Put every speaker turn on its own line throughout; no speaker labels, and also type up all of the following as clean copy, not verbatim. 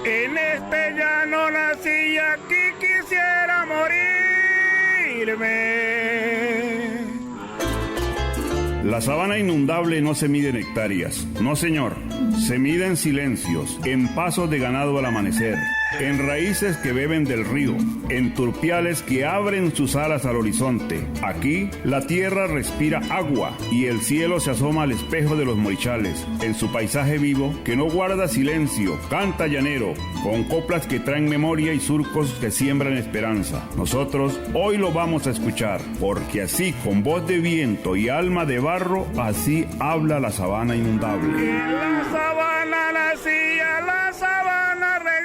En este llano nací y aquí quisiera morirme.
La sabana inundable no se mide en hectáreas, no señor, se mide en silencios, en pasos de ganado al amanecer, en raíces que beben del río, en turpiales que abren sus alas al horizonte. Aquí la tierra respira agua y el cielo se asoma al espejo de los morichales, en su paisaje vivo que no guarda silencio, canta llanero, con coplas que traen memoria y surcos que siembran esperanza. Nosotros hoy lo vamos a escuchar, porque así con voz de viento y alma de barro, así habla la sabana inundable.
Y en la sabana nací, a la sabana regreso.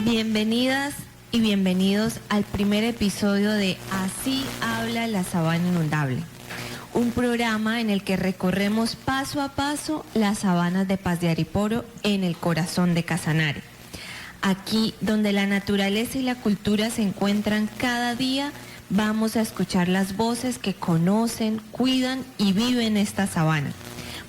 Bienvenidas y bienvenidos al primer episodio de Así habla la sabana inundable, un programa en el que recorremos paso a paso las sabanas de Paz de Ariporo en el corazón de Casanare. Aquí, donde la naturaleza y la cultura se encuentran cada día, vamos a escuchar las voces que conocen, cuidan y viven esta sabana.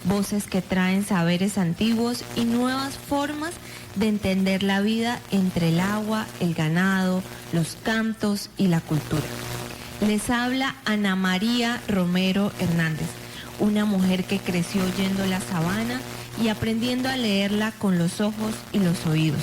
Voces que traen saberes antiguos y nuevas formas de entender la vida entre el agua, el ganado, los cantos y la cultura. Les habla Ana María Romero Hernández, una mujer que creció oyendo la sabana y aprendiendo a leerla con los ojos y los oídos,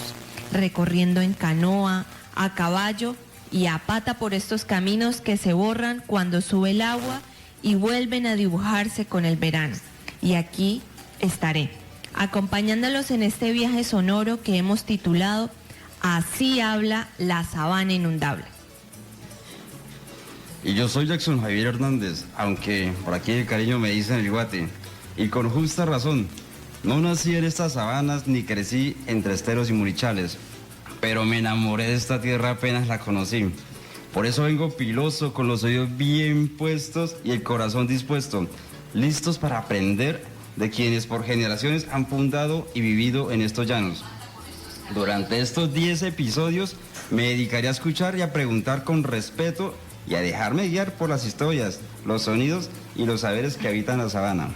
recorriendo en canoa, a caballo y a pata por estos caminos que se borran cuando sube el agua y vuelven a dibujarse con el verano. Y aquí estaré, acompañándolos en este viaje sonoro que hemos titulado Así habla la sabana inundable.
Y yo soy Jackson Javier Hernández, aunque por aquí de cariño me dicen el guate. Y con justa razón, no nací en estas sabanas ni crecí entre esteros y murichales, pero me enamoré de esta tierra apenas la conocí. Por eso vengo piloso, con los oídos bien puestos y el corazón dispuesto, listos para aprender de quienes por generaciones han fundado y vivido en estos llanos. Durante estos 10 episodios me dedicaré a escuchar y a preguntar con respeto y a dejarme guiar por las historias, los sonidos y los saberes que habitan la sabana.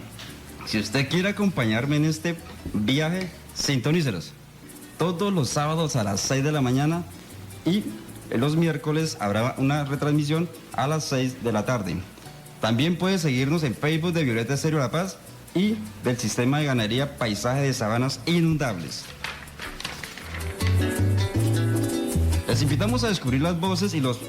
Si usted quiere acompañarme en este viaje, sintonícelos. Todos los sábados a las 6 de la mañana y los miércoles habrá una retransmisión a las 6 de la tarde. También puede seguirnos en Facebook de Violeta Estéreo La Paz y del Sistema de Ganadería Paisaje de Sabanas Inundables. Les invitamos a descubrir las voces y los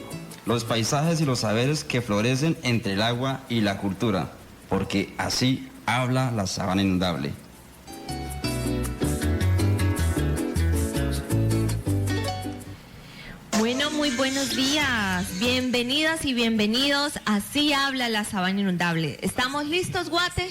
paisajes y los saberes que florecen entre el agua y la cultura, porque así habla la sabana inundable.
Bueno, muy buenos días, bienvenidas y bienvenidos, Así habla la sabana inundable. ¿Estamos listos, Guate?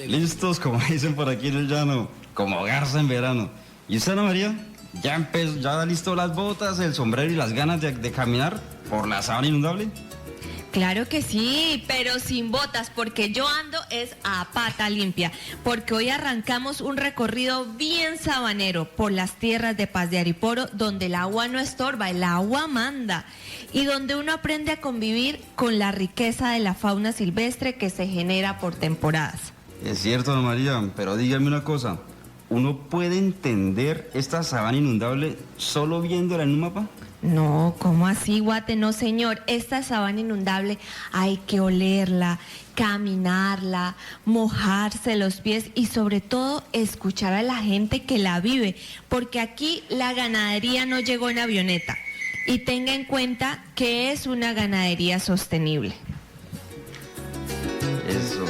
Listos, como dicen por aquí en el llano, como garza en verano. ¿Y usted, Ana María? ¿Ya listo las botas, el sombrero y las ganas de caminar por la sabana inundable?
Claro que sí, pero sin botas, porque yo ando es a pata limpia, porque hoy arrancamos un recorrido bien sabanero por las tierras de Paz de Ariporo, donde el agua no estorba, el agua manda, y donde uno aprende a convivir con la riqueza de la fauna silvestre que se genera por temporadas.
Es cierto, Ana María, pero dígame una cosa, ¿uno puede entender esta sabana inundable solo viéndola en un mapa?
No, ¿cómo así, Guate? No, señor, esta sabana inundable hay que olerla, caminarla, mojarse los pies y sobre todo escuchar a la gente que la vive, porque aquí la ganadería no llegó en avioneta y tenga en cuenta que es una ganadería sostenible.
Eso.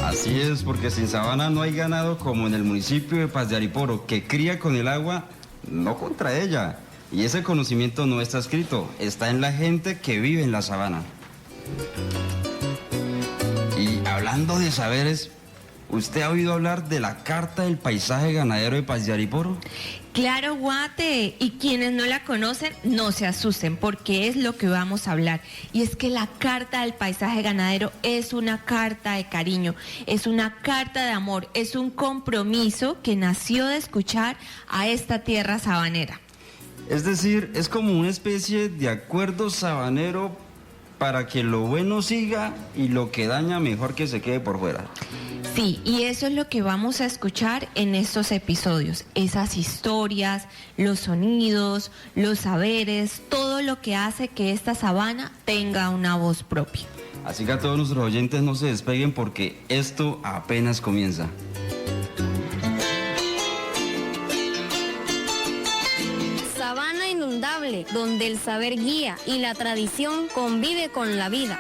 Así es, porque sin sabana no hay ganado como en el municipio de Paz de Ariporo, que cría con el agua, no contra ella. Y ese conocimiento no está escrito, está en la gente que vive en la sabana. Y hablando de saberes, ¿Usted ha oído hablar de la Carta del Paisaje Ganadero de Paz de Ariporo?
Claro, Guate, y quienes no la conocen, no se asusten, porque es lo que vamos a hablar. Y es que la Carta del Paisaje Ganadero es una carta de cariño, es una carta de amor, es un compromiso que nació de escuchar a esta tierra sabanera.
Es decir, es como una especie de acuerdo sabanero para que lo bueno siga y lo que daña mejor que se quede por fuera.
Sí, y eso es lo que vamos a escuchar en estos episodios, esas historias, los sonidos, los saberes, todo lo que hace que esta sabana tenga una voz propia.
Así que a todos nuestros oyentes no se despeguen porque esto apenas comienza.
Sabana inundable, donde el saber guía y la tradición convive con la vida.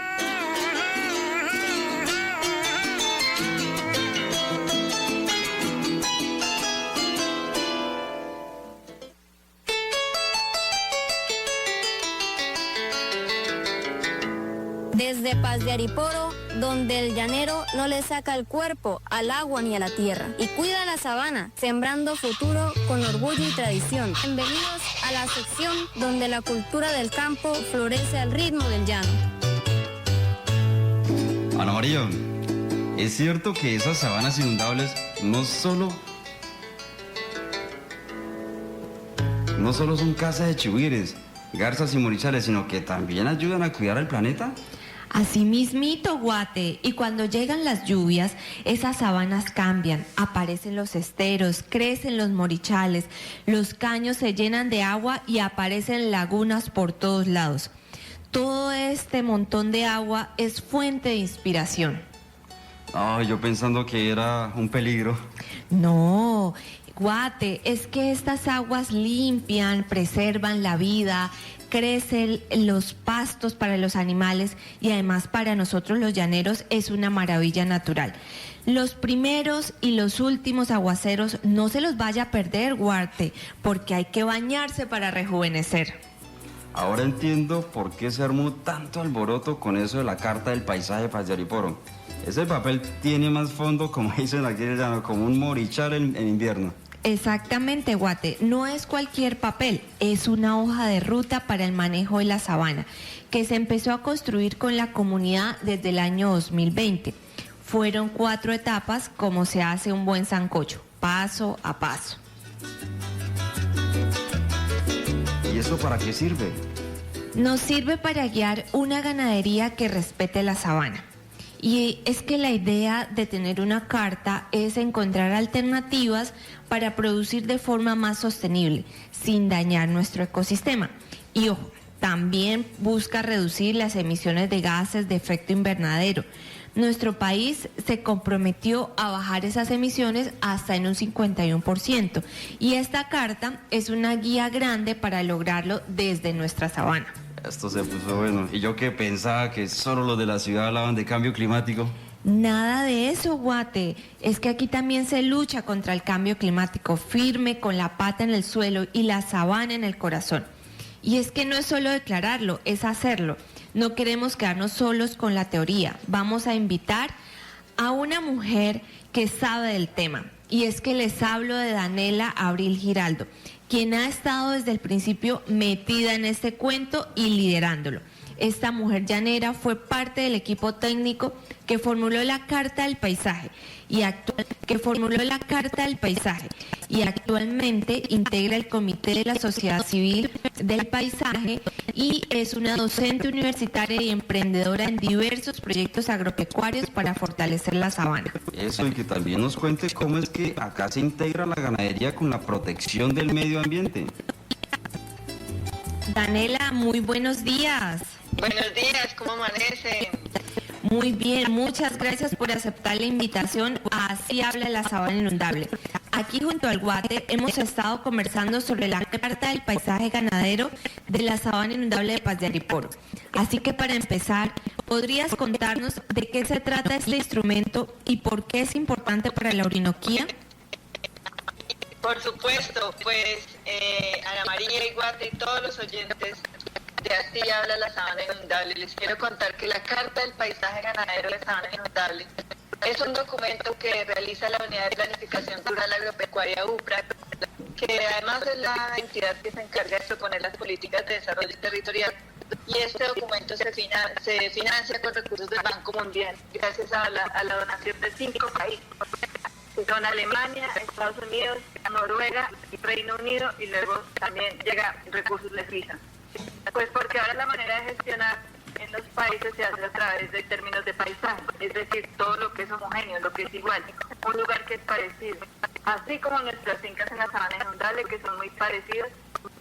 Desde Paz de Ariporo, donde el llanero no le saca el cuerpo al agua ni a la tierra y cuida la sabana, sembrando futuro con orgullo y tradición. Bienvenidos a la sección donde la cultura del campo florece al ritmo del llano.
Ana María, es cierto que esas sabanas inundables no solo son casas de chihuires, garzas y morichales, sino que también ayudan a cuidar al planeta.
Así mismito, Guate, y cuando llegan las lluvias, esas sabanas cambian, aparecen los esteros, crecen los morichales, los caños se llenan de agua y aparecen lagunas por todos lados. Todo este montón de agua es fuente de inspiración.
Ay, yo pensando que era un peligro.
No, Guate, es que estas aguas limpian, preservan la vida, crecen los pastos para los animales y además para nosotros los llaneros es una maravilla natural. Los primeros y los últimos aguaceros no se los vaya a perder, Guate, porque hay que bañarse para rejuvenecer.
Ahora entiendo por qué se armó tanto alboroto con eso de la Carta del Paisaje de Paz de Ariporo. Ese papel tiene más fondo, como dicen aquí en el llano, como un morichal en invierno.
Exactamente, Guate, no es cualquier papel, es una hoja de ruta para el manejo de la sabana, que se empezó a construir con la comunidad desde el año 2020. Fueron 4 etapas como se hace un buen sancocho, paso a paso.
¿Y eso para qué sirve?
Nos sirve para guiar una ganadería que respete la sabana. Y es que la idea de tener una carta es encontrar alternativas para producir de forma más sostenible, sin dañar nuestro ecosistema. Y ojo, también busca reducir las emisiones de gases de efecto invernadero. Nuestro país se comprometió a bajar esas emisiones hasta en un 51%. Y esta carta es una guía grande para lograrlo desde nuestra sabana.
Esto se puso bueno. Y yo que pensaba que solo los de la ciudad hablaban de cambio climático.
Nada de eso, Guate. Es que aquí también se lucha contra el cambio climático, firme, con la pata en el suelo y la sabana en el corazón. Y es que no es solo declararlo, es hacerlo. No queremos quedarnos solos con la teoría. Vamos a invitar a una mujer que sabe del tema. Y es que les hablo de Danela Abril Giraldo, quien ha estado desde el principio metida en este cuento y liderándolo. Esta mujer llanera fue parte del equipo técnico que formuló la Carta del Paisaje y actualmente integra el Comité de la Sociedad Civil del Paisaje y es una docente universitaria y emprendedora en diversos proyectos agropecuarios para fortalecer la sabana.
Eso, y que también nos cuente cómo es que acá se integra la ganadería con la protección del medio ambiente.
Danela, muy buenos días.
Buenos días, ¿cómo amanecen?
Muy bien, muchas gracias por aceptar la invitación a Así habla la sabana inundable. Aquí junto al Guate hemos estado conversando sobre la Carta del Paisaje Ganadero de la sabana inundable de Paz de Ariporo. Así que para empezar, ¿podrías contarnos de qué se trata este instrumento y por qué es importante para la Orinoquía?
Por supuesto, pues Ana María y Guate y todos los oyentes de Así habla la sabana inundable. Les quiero contar que la Carta del Paisaje Ganadero de la sabana inundable Es un documento que realiza la Unidad de Planificación Rural Agropecuaria UPRA, que además es la entidad que se encarga de proponer las políticas de desarrollo territorial. Y este documento se financia con recursos del Banco Mundial, gracias a la donación de 5 países, que son Alemania, Estados Unidos, Noruega, Reino Unido, y luego también llega recursos de Suiza. Pues porque ahora la manera de gestionar en los países se hace a través de términos de paisaje, es decir, todo lo que es homogéneo, lo que es igual, un lugar que es parecido, así como nuestras fincas en la sabana inundable, que son muy parecidas,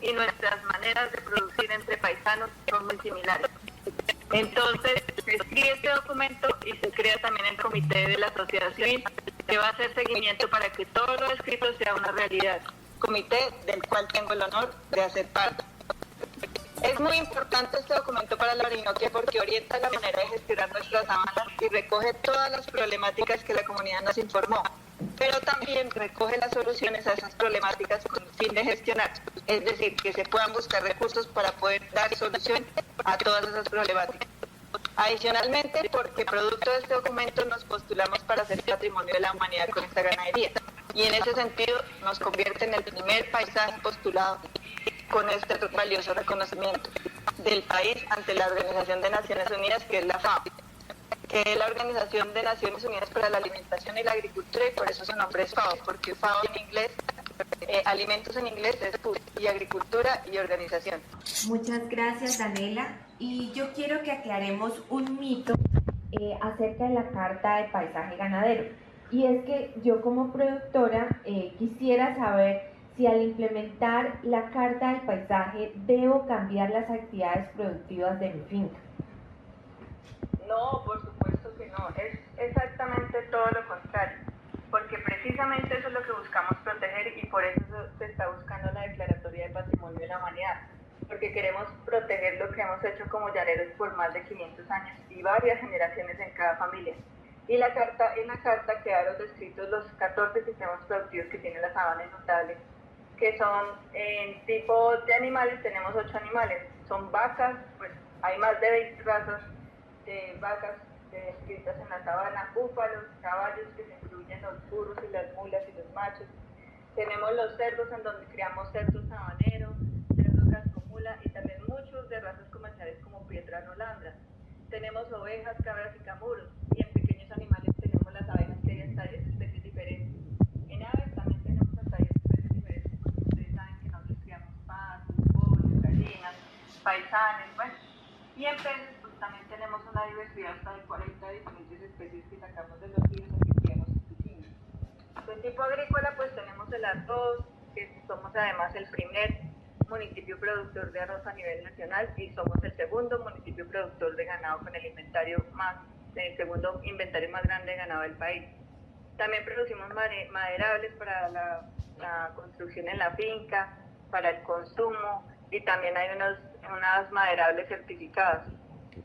y nuestras maneras de producir entre paisanos son muy similares. Entonces, se escribe este documento y se crea también el comité de la asociación que va a hacer seguimiento para que todo lo escrito sea una realidad. Comité del cual tengo el honor de hacer parte. Es muy importante este documento para la Orinoquia porque orienta la manera de gestionar nuestras sabanas y recoge todas las problemáticas que la comunidad nos informó, pero también recoge las soluciones a esas problemáticas con el fin de gestionar, es decir, que se puedan buscar recursos para poder dar solución a todas esas problemáticas. Adicionalmente, porque producto de este documento nos postulamos para ser patrimonio de la humanidad con esta ganadería, y en ese sentido nos convierte en el primer paisaje postulado con este valioso reconocimiento del país ante la Organización de Naciones Unidas, que es la FAO, que es la Organización de Naciones Unidas para la Alimentación y la Agricultura, y por eso su nombre es FAO, porque FAO en inglés, alimentos en inglés es food, y agricultura y organización.
Muchas gracias, Daniela. Y yo quiero que aclaremos un mito acerca de la Carta de Paisaje Ganadero. Y es que yo como productora quisiera saber si al implementar la Carta del Paisaje debo cambiar las actividades productivas de mi finca.
No, por supuesto que no, es exactamente todo lo contrario, porque precisamente eso es lo que buscamos proteger y por eso se está buscando la Declaratoria de Patrimonio de la Humanidad, porque queremos proteger lo que hemos hecho como llaneros por más de 500 años y varias generaciones en cada familia. Y en la carta quedaron descritos los 14 sistemas productivos que tiene la sabana inundable, que son en tipo de animales, tenemos 8 animales, son vacas, pues hay más de 20 razas de vacas descritas en la sabana, búfalos, caballos, que se incluyen los burros y las mulas y los machos. Tenemos los cerdos, en donde criamos cerdos sabaneros, cerdos cascomula y también muchos de razas comerciales como piedrano landra. Tenemos ovejas, cabras y camuros, y en pequeños animales tenemos las abejas, que hay hasta 10 especies diferentes. En aves también tenemos hasta 10 especies diferentes, porque ustedes saben que nosotros criamos patos, pollos, gallinas, paisanes, bueno. Y en peces pues también tenemos una diversidad hasta de 40 diferentes especies que sacamos de los ríos o que criamos en piscinas. De tipo agrícola pues tenemos el arroz, que somos además el primer municipio productor de arroz a nivel nacional y somos el segundo municipio productor de ganado con el segundo inventario más grande de ganado del país. También producimos maderables para la construcción en la finca, para el consumo, y también hay unas maderables certificadas.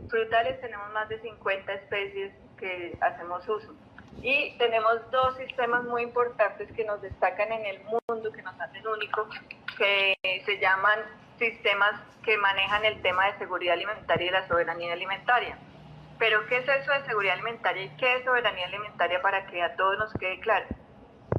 Frutales tenemos más de 50 especies que hacemos uso. Y tenemos 2 sistemas muy importantes que nos destacan en el mundo, que nos hacen únicos, que se llaman sistemas que manejan el tema de seguridad alimentaria y la soberanía alimentaria. Pero ¿qué es eso de seguridad alimentaria y qué es soberanía alimentaria para que a todos nos quede claro?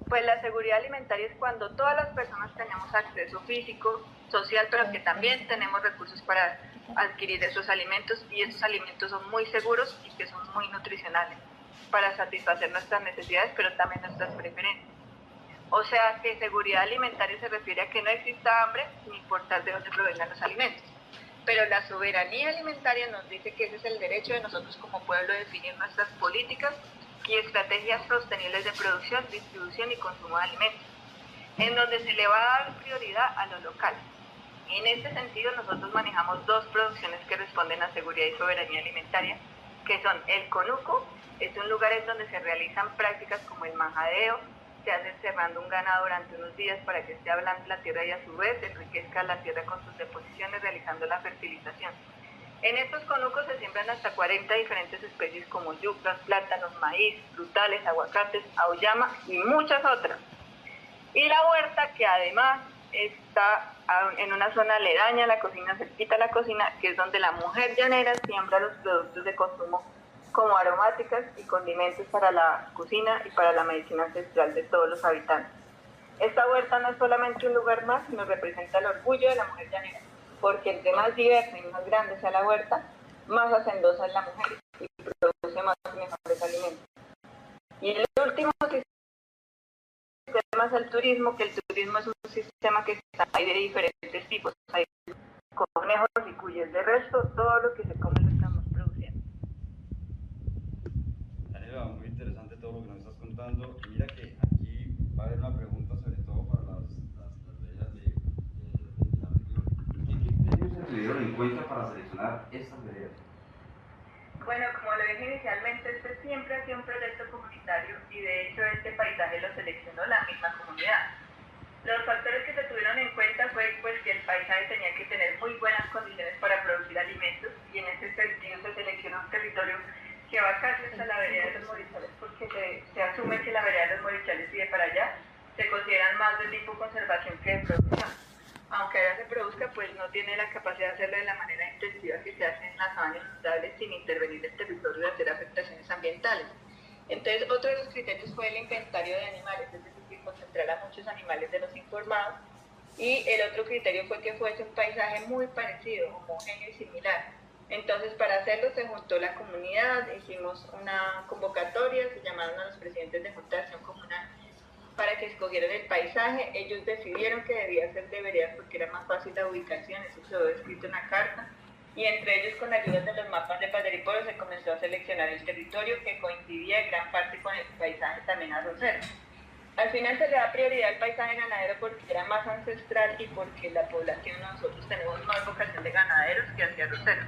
Pues la seguridad alimentaria es cuando todas las personas tenemos acceso físico, social, pero que también tenemos recursos para adquirir esos alimentos, y esos alimentos son muy seguros y que son muy nutricionales para satisfacer nuestras necesidades, pero también nuestras preferencias. O sea que seguridad alimentaria se refiere a que no exista hambre, sin importar de dónde provengan los alimentos. Pero la soberanía alimentaria nos dice que ese es el derecho de nosotros como pueblo de definir nuestras políticas y estrategias sostenibles de producción, distribución y consumo de alimentos, en donde se le va a dar prioridad a lo local. En este sentido, nosotros manejamos 2 producciones que responden a seguridad y soberanía alimentaria, que son el conuco, es un lugar en donde se realizan prácticas como el majadeo, se hace encerrando un ganado durante unos días para que esté hablando la tierra y a su vez enriquezca la tierra con sus deposiciones realizando la fertilización. En estos conucos se siembran hasta 40 diferentes especies como yucas, plátanos, maíz, frutales, aguacates, auyama y muchas otras. Y la huerta, que además está en una zona aledaña a la cocina, cerquita a la cocina, que es donde la mujer llanera siembra los productos de consumo como aromáticas y condimentos para la cocina y para la medicina ancestral de todos los habitantes. Esta huerta no es solamente un lugar más, sino representa el orgullo de la mujer llanera, porque entre más diversa y más grande sea la huerta, más hacendosa es la mujer y produce más y mejores alimentos. Y el último sistema es el turismo, que el turismo es un sistema que hay de diferentes tipos, hay conejos y cuyes, de resto todo lo que se come lo estamos produciendo.
Daniela, muy interesante todo lo que nos estás contando. Y mira que aquí va a haber una pregunta sobre todo para las veredas de la región. ¿Qué criterios se tuvieron en cuenta para seleccionar estas veredas?
Bueno, como lo dije inicialmente, este siempre ha sido un proyecto comunitario y de hecho este paisaje lo seleccionó la misma comunidad. Los factores que se tuvieron en cuenta fue pues, que el paisaje tenía que tener muy buenas condiciones para producir alimentos y en ese sentido se seleccionó un territorio que va casi hasta la vereda de los Morichales porque se asume que la vereda de los Morichales y de para allá se consideran más de tipo conservación que de producción. Aunque allá se produzca, pues no tiene la capacidad de hacerlo de la manera intensiva que se hace en las sabanas inundables sin intervenir el territorio y hacer afectaciones ambientales. Entonces, otro de los criterios fue el inventario de animales, es decir, que concentrar a muchos animales de los informados. Y el otro criterio fue que fuese un paisaje muy parecido, homogéneo y similar. Entonces, para hacerlo se juntó la comunidad, hicimos una convocatoria, se llamaron a los presidentes de Junta de Acción Comunal para que escogieran el paisaje. Ellos decidieron que debía ser de veredas porque era más fácil la ubicación, eso quedó escrito en la carta. Y entre ellos, con la ayuda de los mapas de Paz de Ariporo, se comenzó a seleccionar el territorio que coincidía en gran parte con el paisaje también arrocero. Al final se le da prioridad al paisaje ganadero porque era más ancestral y porque la población, nosotros tenemos más vocación de ganaderos que hacia arroceros.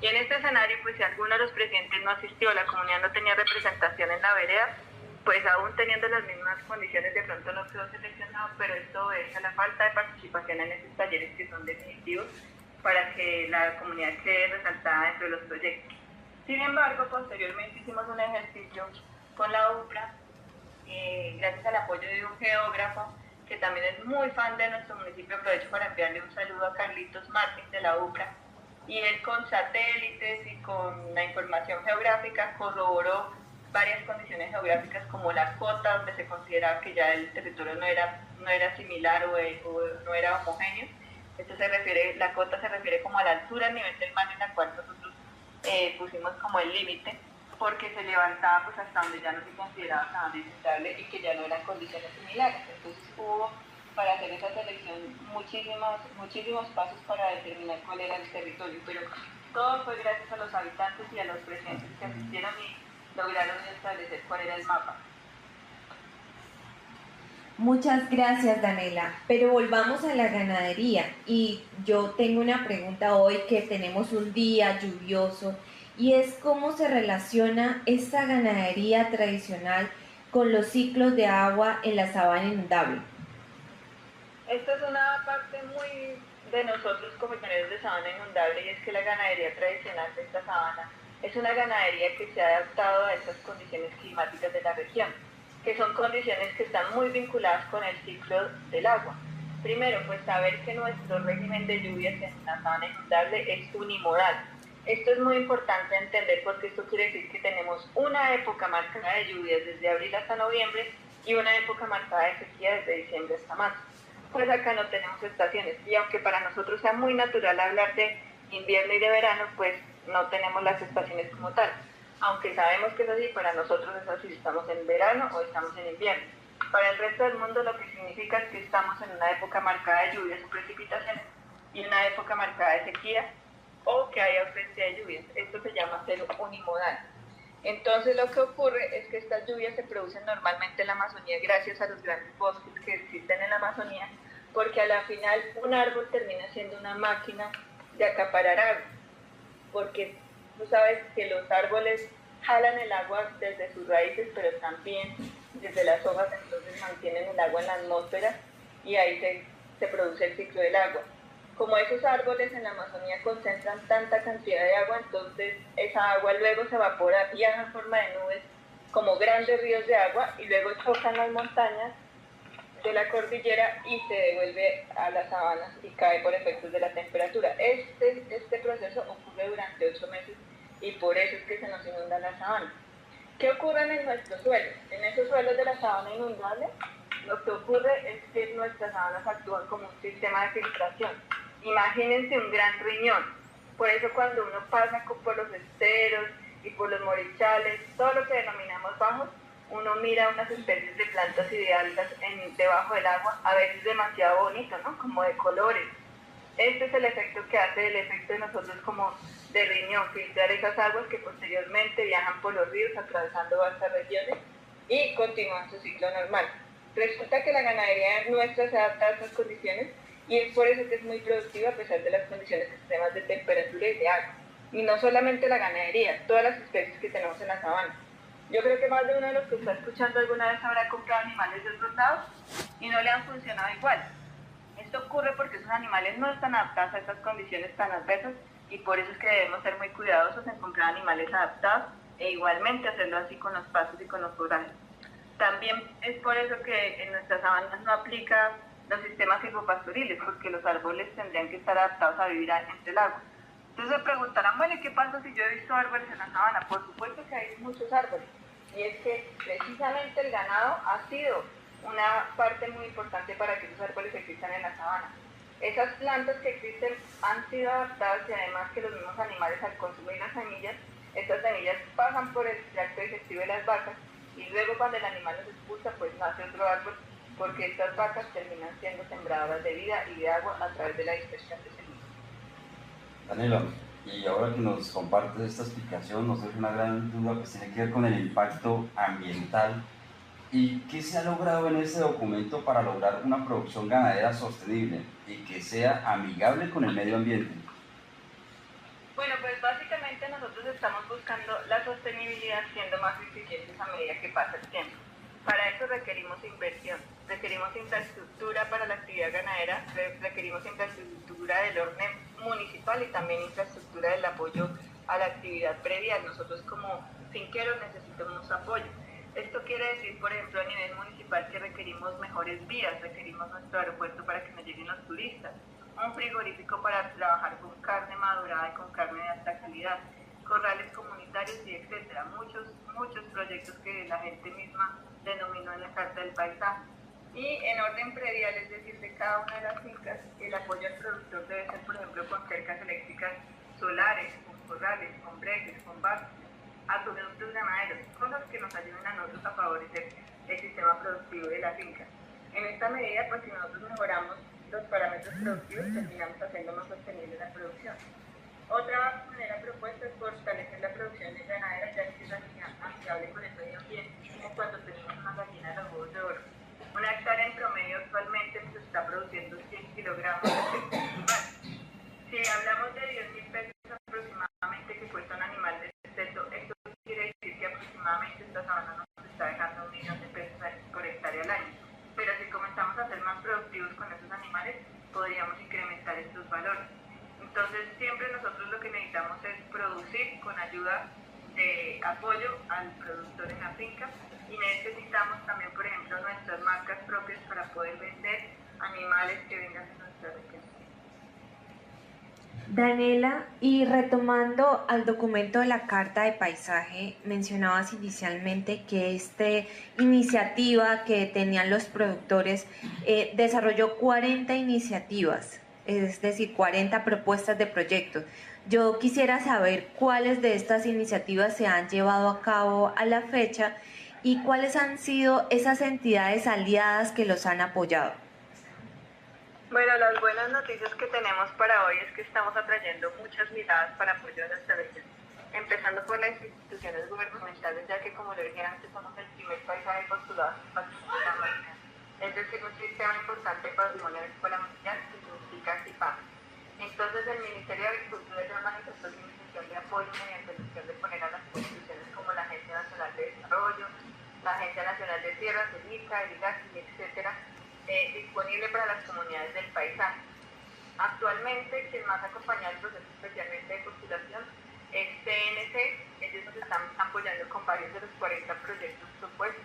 Y en este escenario, pues si alguno de los presidentes no asistió, la comunidad no tenía representación en la vereda, pues aún teniendo las mismas condiciones de pronto no quedó seleccionado, pero esto obedece a la falta de participación en estos talleres que son definitivos para que la comunidad quede resaltada dentro de los proyectos. Sin embargo, posteriormente hicimos un ejercicio con la UPRA, gracias al apoyo de un geógrafo que también es muy fan de nuestro municipio. Aprovecho para enviarle un saludo a Carlitos Martín de la UPRA, y él con satélites y con la información geográfica corroboró varias condiciones geográficas como la cota, donde se consideraba que ya el territorio no era similar o no era homogéneo. Esto se refiere, la cota se refiere como a la altura a nivel del mar en la cual nosotros pusimos como el límite, porque se levantaba pues hasta donde ya no se consideraba tan visitable y que ya no eran condiciones similares. Entonces hubo para hacer esa selección muchísimos pasos para determinar cuál era el territorio, pero todo fue gracias a los habitantes y a los presidentes que asistieron y lograron establecer cuál era el mapa.
Muchas gracias, Daniela. Pero volvamos a la ganadería. Y yo tengo una pregunta hoy, que tenemos un día lluvioso, y es cómo se relaciona esta ganadería tradicional con los ciclos de agua en la sabana inundable.
Esta es una parte muy de nosotros como llaneros de sabana inundable, y es que la ganadería tradicional de esta sabana es una ganadería que se ha adaptado a estas condiciones climáticas de la región, que son condiciones que están muy vinculadas con el ciclo del agua. Primero, pues saber que nuestro régimen de lluvias en la sabana inundable es unimodal. Esto es muy importante entender porque esto quiere decir que tenemos una época marcada de lluvias desde abril hasta noviembre y una época marcada de sequía desde diciembre hasta marzo. Pues acá no tenemos estaciones, y aunque para nosotros sea muy natural hablar de invierno y de verano, pues no tenemos las estaciones como tal. Aunque sabemos que es así, para nosotros es así, estamos en verano o estamos en invierno. Para el resto del mundo lo que significa es que estamos en una época marcada de lluvias o precipitaciones y una época marcada de sequía o que hay ausencia de lluvias. Esto se llama ser unimodal. Entonces lo que ocurre es que estas lluvias se producen normalmente en la Amazonía gracias a los grandes bosques que existen en la Amazonía, porque a la final un árbol termina siendo una máquina de acaparar agua, porque tú sabes que los árboles jalan el agua desde sus raíces, pero también desde las hojas, entonces mantienen el agua en la atmósfera y ahí se produce el ciclo del agua. Como esos árboles en la Amazonía concentran tanta cantidad de agua, entonces esa agua luego se evapora, viaja en forma de nubes como grandes ríos de agua y luego chocan las montañas de la cordillera y se devuelve a las sabanas y cae por efectos de la temperatura. Este proceso ocurre durante 8 meses y por eso es que se nos inunda la sabana. ¿Qué ocurre en nuestros suelos? En esos suelos de la sabana inundable, lo que ocurre es que nuestras sabanas actúan como un sistema de filtración. Imagínense un gran riñón. Por eso cuando uno pasa por los esteros y por los morichales, todo lo que denominamos bajos, uno mira unas especies de plantas y de algas debajo del agua, a veces demasiado bonito, ¿no? Como de colores. Este es el efecto que hace el efecto de nosotros como de riñón, filtrar esas aguas que posteriormente viajan por los ríos atravesando vastas regiones y continúan su ciclo normal. Resulta que la ganadería nuestra se adapta a estas condiciones y es por eso que es muy productiva a pesar de las condiciones extremas de temperatura y de agua. Y no solamente la ganadería, todas las especies que tenemos en la sabana. Yo creo que más de uno de los que está escuchando alguna vez habrá comprado animales de otros lados y no le han funcionado igual. Esto ocurre porque esos animales no están adaptados a estas condiciones tan adversas y por eso es que debemos ser muy cuidadosos en comprar animales adaptados e igualmente hacerlo así con los pastos y con los forrajes. También es por eso que en nuestras sabanas no aplica los sistemas silvopastoriles, porque los árboles tendrían que estar adaptados a vivir entre el agua. Entonces se preguntarán, bueno, ¿y qué pasa si yo he visto árboles en la sabana? Por supuesto que hay muchos árboles, y es que precisamente el ganado ha sido una parte muy importante para que esos árboles existan en la sabana. Esas plantas que existen han sido adaptadas y además que los mismos animales al consumir las semillas, estas semillas pasan por el tracto digestivo de las vacas y luego cuando el animal los expulsa pues nace otro árbol porque estas vacas terminan siendo sembradoras de vida y de agua a través de la dispersión de semillas.
Daniela, y ahora que nos compartes esta explicación, nos deja una gran duda que tiene que ver con el impacto ambiental. ¿Y qué se ha logrado en este documento para lograr una producción ganadera sostenible y que sea amigable con el medio ambiente?
Bueno, pues básicamente nosotros estamos buscando la sostenibilidad siendo más eficientes a medida que pasa el tiempo. Para eso requerimos inversión, requerimos infraestructura para la actividad ganadera, requerimos infraestructura del orden municipal y también infraestructura del apoyo a la actividad predial. Nosotros como finqueros necesitamos apoyo. Esto quiere decir, por ejemplo, a nivel municipal que requerimos mejores vías, requerimos nuestro aeropuerto para que nos lleguen los turistas, un frigorífico para trabajar con carne madurada y con carne de alta calidad, corrales comunitarios y etcétera. Muchos proyectos que la gente misma denominó en la Carta del Paisaje. Y en orden predial, es decir, de cada una de las fincas, el apoyo al productor debe ser, por ejemplo, con cercas eléctricas solares, con corrales, con brejes, con barcos, acueductos ganaderos, cosas que nos ayuden a nosotros a favorecer el sistema productivo de la finca. En esta medida, pues si nosotros mejoramos los parámetros productivos, terminamos haciendo más sostenible la producción. Otra manera propuesta es fortalecer la producción de ganadera, ya que es amigable con el medio ambiente, como cuando tenemos una gallina de los huevos de oro. Una hectárea en promedio actualmente se está produciendo 100 kilogramos de peso animal. Si hablamos de 10.000 pesos aproximadamente que cuesta un animal de desteto, esto quiere decir que aproximadamente esta sabana nos está dejando 1 millón de pesos por hectárea al año. Pero si comenzamos a ser más productivos con esos animales, podríamos incrementar estos valores. Entonces, siempre nosotros lo que necesitamos es producir con ayuda de apoyo al productor en la finca y necesitamos también, por ejemplo, nuestras marcas propias para poder vender animales que vengan de nuestra región.
Daniela, y retomando al documento de la Carta de Paisaje, mencionabas inicialmente que esta iniciativa que tenían los productores desarrolló 40 iniciativas, es decir, 40 propuestas de proyectos. Yo quisiera saber cuáles de estas iniciativas se han llevado a cabo a la fecha y cuáles han sido esas entidades aliadas que los han apoyado.
Bueno, las buenas noticias que tenemos para hoy es que estamos atrayendo muchas miradas para apoyo de nuestra región, empezando por las instituciones gubernamentales, ya que como le dije antes, somos el primer paisaje postulado para la marca. Es decir, un sistema importante para patrimonio agrícola mundial que significa CIPAM. Entonces, el Ministerio de Agricultura ya manifestó su intención de apoyo mediante la opción de poner a las instituciones como la Agencia Nacional de Desarrollo, la Agencia Nacional de Tierras, el ICA, el IGAC, etcétera, disponible para las comunidades del paisaje. Actualmente, quien más acompaña el proceso especialmente de postulación es CNC. Ellos nos están apoyando con varios de los 40 proyectos propuestos.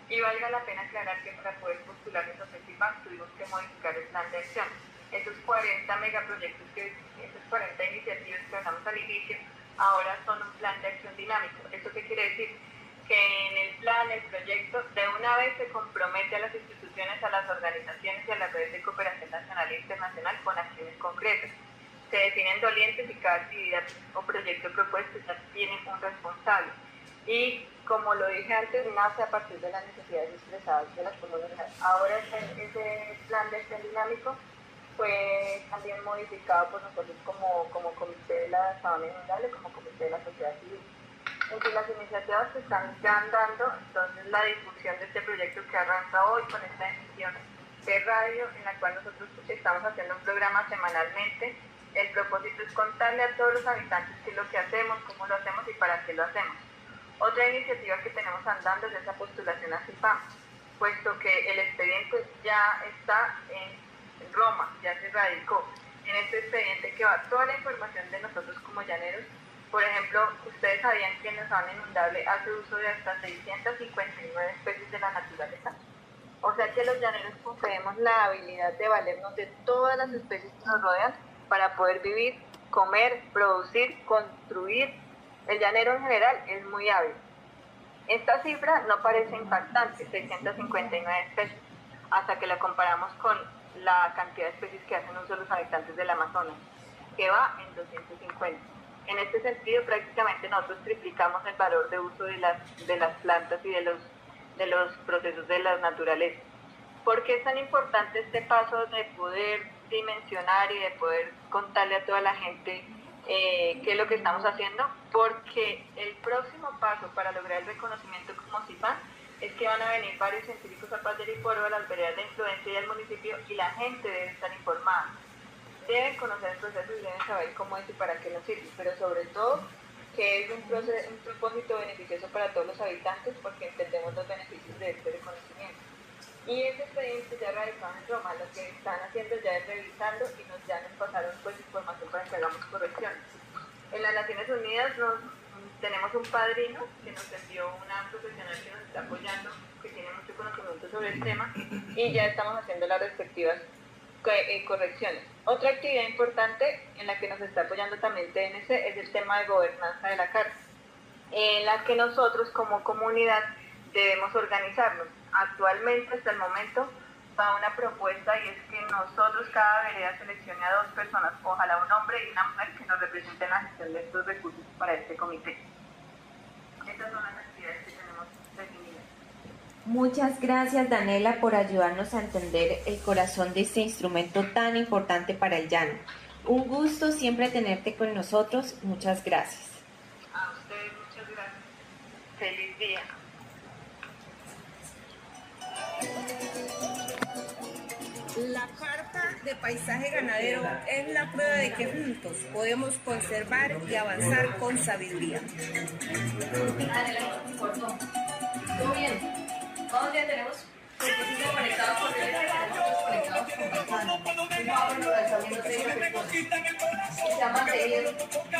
Y valga la pena aclarar que para poder postularnos a CECIPAC tuvimos que modificar el plan de acción. Esos 40 megaproyectos, esas 40 iniciativas que hablamos al inicio, ahora son un plan de acción dinámico. ¿Eso qué quiere decir? Que en el plan, el proyecto, de una vez se compromete a las instituciones, a las organizaciones y a las redes de cooperación nacional e internacional con acciones concretas. Se definen dolientes y cada actividad o proyecto propuesto ya tiene un responsable. Y como lo dije antes, nace a partir de las necesidades expresadas de las comunidades. Ahora ese plan de acción dinámico fue también modificado por nosotros como Comité de la Sabana Inundable, como Comité de la Sociedad Civil. Entre las iniciativas que están ya andando, entonces la difusión de este proyecto que arranca hoy con esta emisión de radio, en la cual nosotros estamos haciendo un programa semanalmente. El propósito es contarle a todos los habitantes qué es lo que hacemos, cómo lo hacemos y para qué lo hacemos. Otra iniciativa que tenemos andando es esa postulación a CIPAM, puesto que el expediente ya está en Roma, ya se radicó. En este expediente que va toda la información de nosotros como llaneros. Por ejemplo, ustedes sabían que en la sabana inundable hace uso de hasta 659 especies de la naturaleza. O sea que los llaneros poseemos la habilidad de valernos de todas las especies que nos rodean para poder vivir, comer, producir, construir. El llanero en general es muy hábil. Esta cifra no parece impactante, 659 especies, hasta que la comparamos con la cantidad de especies que hacen uso los habitantes del Amazonas, que va en 250. En este sentido, prácticamente nosotros triplicamos el valor de uso de las plantas y de los procesos de la naturaleza. ¿Por qué es tan importante este paso de poder dimensionar y de poder contarle a toda la gente qué es lo que estamos haciendo? Porque el próximo paso para lograr el reconocimiento como CIPAM es que van a venir varios científicos a Paz de Ariporo, a las veredas de influencia y al municipio, y la gente debe estar informada. Deben conocer el proceso y deben saber cómo es y para qué nos sirve, pero sobre todo que es un propósito beneficioso para todos los habitantes porque entendemos los beneficios de este reconocimiento. Y ese expediente ya radicado en Roma, lo que están haciendo ya es revisando y ya nos pasaron pues información para que hagamos correcciones. En las Naciones Unidas tenemos un padrino que nos envió una profesional que nos está apoyando, que tiene mucho conocimiento sobre el tema, y ya estamos haciendo las respectivas correcciones. Otra actividad importante en la que nos está apoyando también TNC es el tema de gobernanza de la carta, en la que nosotros como comunidad debemos organizarnos. Actualmente, hasta el momento, va una propuesta y es que nosotros, cada vereda, seleccione a 2 personas, ojalá un hombre y una mujer, que nos representen la gestión de estos recursos para este comité. Estas son las actividades que tenemos definidas.
Muchas gracias, Daniela, por ayudarnos a entender el corazón de este instrumento tan importante para el llano. Un gusto siempre tenerte con nosotros. Muchas gracias.
A ustedes, muchas gracias. Feliz día.
La Carta de Paisaje Ganadero es la prueba de que juntos podemos conservar y avanzar con sabiduría.
¿Todo bien? Todos ya tenemos conectados por conectados se llama
Listos.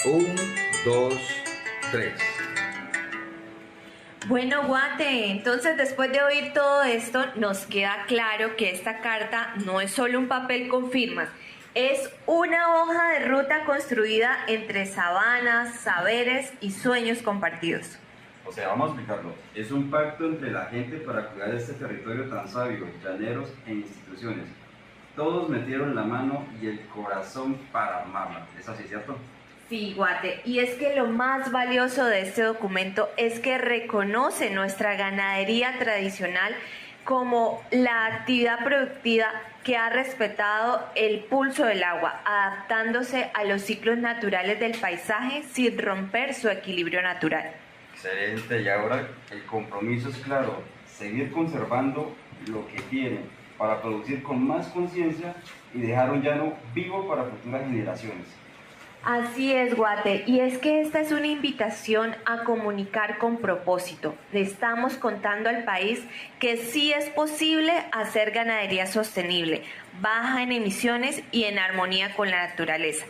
Un, dos, tres.
Bueno, Guate, entonces después de oír todo esto, nos queda claro que esta carta no es solo un papel con firmas, es una hoja de ruta construida entre sabanas, saberes y sueños compartidos.
O sea, vamos a explicarlo. Es un pacto entre la gente para cuidar este territorio tan sabio, llaneros e instituciones. Todos metieron la mano y el corazón para armarla. ¿Es así, cierto?
Sí, Guate, y es que lo más valioso de este documento es que reconoce nuestra ganadería tradicional como la actividad productiva que ha respetado el pulso del agua, adaptándose a los ciclos naturales del paisaje sin romper su equilibrio natural.
Excelente, y ahora el compromiso es claro, seguir conservando lo que tienen para producir con más conciencia y dejar un llano vivo para futuras generaciones.
Así es, Guate, y es que esta es una invitación a comunicar con propósito. Le estamos contando al país que sí es posible hacer ganadería sostenible, baja en emisiones y en armonía con la naturaleza.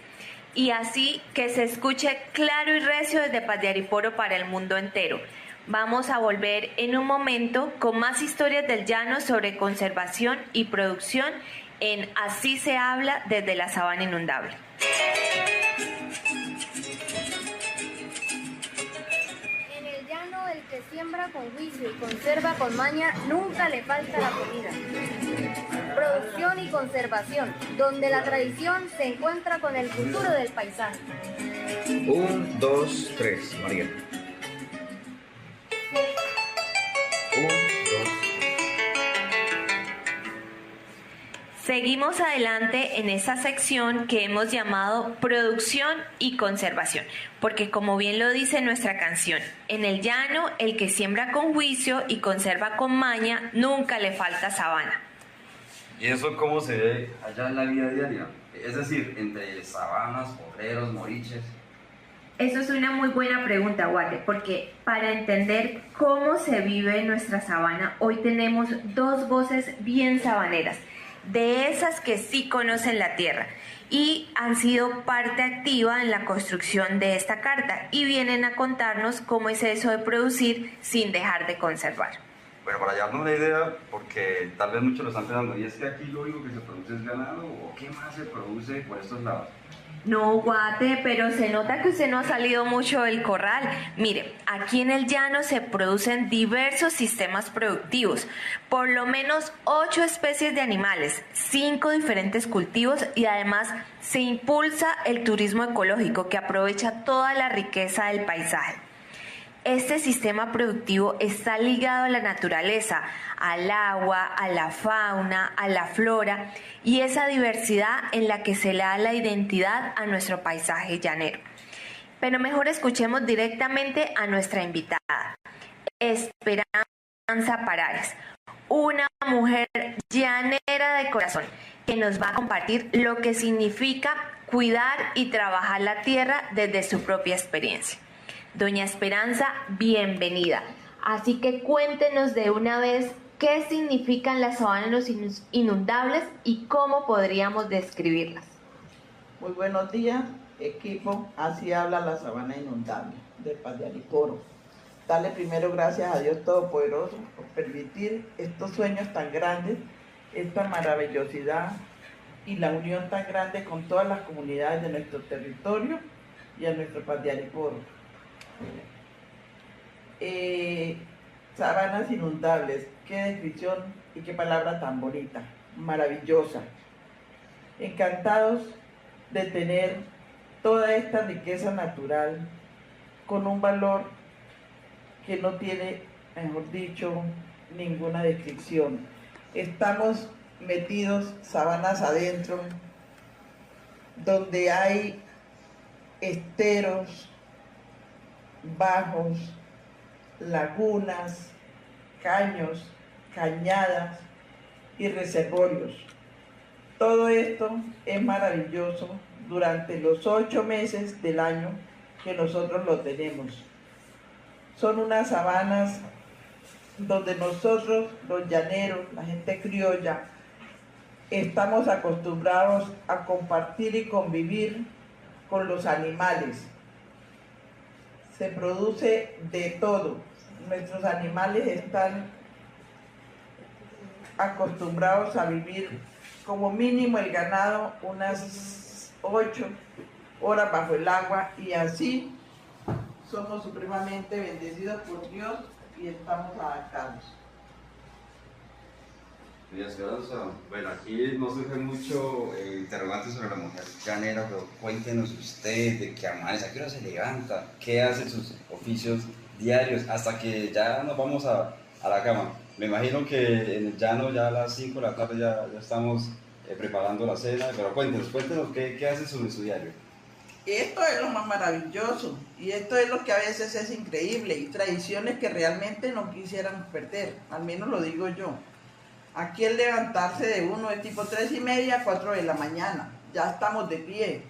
y así que se escuche claro y recio desde Paz de Ariporo para el mundo entero. Vamos a volver en un momento con más historias del llano sobre conservación y producción en Así se habla desde la sabana inundable.
En el llano, el que siembra con juicio y conserva con maña, nunca le falta la comida. Producción y conservación, donde la tradición se encuentra con el futuro del paisaje.
1, 2, 3, María. 1, 2.
Seguimos adelante en esa sección que hemos llamado producción y conservación, porque como bien lo dice nuestra canción, en el llano el que siembra con juicio y conserva con maña, nunca le falta sabana.
¿Y eso cómo se ve allá en la vida diaria? Es decir, entre sabanas, potreros, moriches.
Eso es una muy buena pregunta, Guate, porque para entender cómo se vive nuestra sabana, hoy tenemos dos voces bien sabaneras, de esas que sí conocen la tierra y han sido parte activa en la construcción de esta carta y vienen a contarnos cómo es eso de producir sin dejar de conservar.
Bueno, para darnos una idea, porque tal vez muchos lo están pensando, ¿y es que aquí lo único que se produce es ganado o qué más se produce por estos lados?
No, Guate, pero se nota que usted no ha salido mucho del corral. Mire, aquí en el llano se producen diversos sistemas productivos, por lo menos 8 especies de animales, 5 diferentes cultivos y además se impulsa el turismo ecológico que aprovecha toda la riqueza del paisaje. Este sistema productivo está ligado a la naturaleza, al agua, a la fauna, a la flora y esa diversidad en la que se le da la identidad a nuestro paisaje llanero. Pero mejor escuchemos directamente a nuestra invitada, Esperanza Parares, una mujer llanera de corazón que nos va a compartir lo que significa cuidar y trabajar la tierra desde su propia experiencia. Doña Esperanza, bienvenida. Así que cuéntenos de una vez qué significan las sabanas inundables y cómo podríamos describirlas.
Muy buenos días, equipo. Así habla la sabana inundable de Paz de Ariporo. Darle primero gracias a Dios Todopoderoso por permitir estos sueños tan grandes, esta maravillosidad y la unión tan grande con todas las comunidades de nuestro territorio y a nuestro Paz de Ariporo. Sabanas inundables, qué descripción y qué palabra tan bonita, maravillosa. Encantados de tener toda esta riqueza natural con un valor que no tiene, mejor dicho, ninguna descripción. Estamos metidos sabanas adentro, donde hay esteros, bajos, lagunas, caños, cañadas y reservorios. Todo esto es maravilloso durante los 8 meses del año que nosotros lo tenemos. Son unas sabanas donde nosotros, los llaneros, la gente criolla, estamos acostumbrados a compartir y convivir con los animales. Se produce de todo. Nuestros animales están acostumbrados a vivir como mínimo el ganado unas 8 horas bajo el agua y así somos supremamente bendecidos por Dios y estamos adaptados.
Doña Esperanza, bueno, aquí nos surge mucho interrogantes sobre la mujer llanera, pero cuéntenos usted de qué amanece, a qué hora se levanta, qué hace sus oficios diarios, hasta que ya nos vamos a la cama. Me imagino que en el llano ya a las 5 de la tarde ya estamos preparando la cena, pero cuéntenos qué hace su diario.
Esto es lo más maravilloso y esto es lo que a veces es increíble y tradiciones que realmente no quisiéramos perder, al menos lo digo yo. Aquí el levantarse de uno es tipo 3:30, 4 de la mañana. Ya estamos de pie,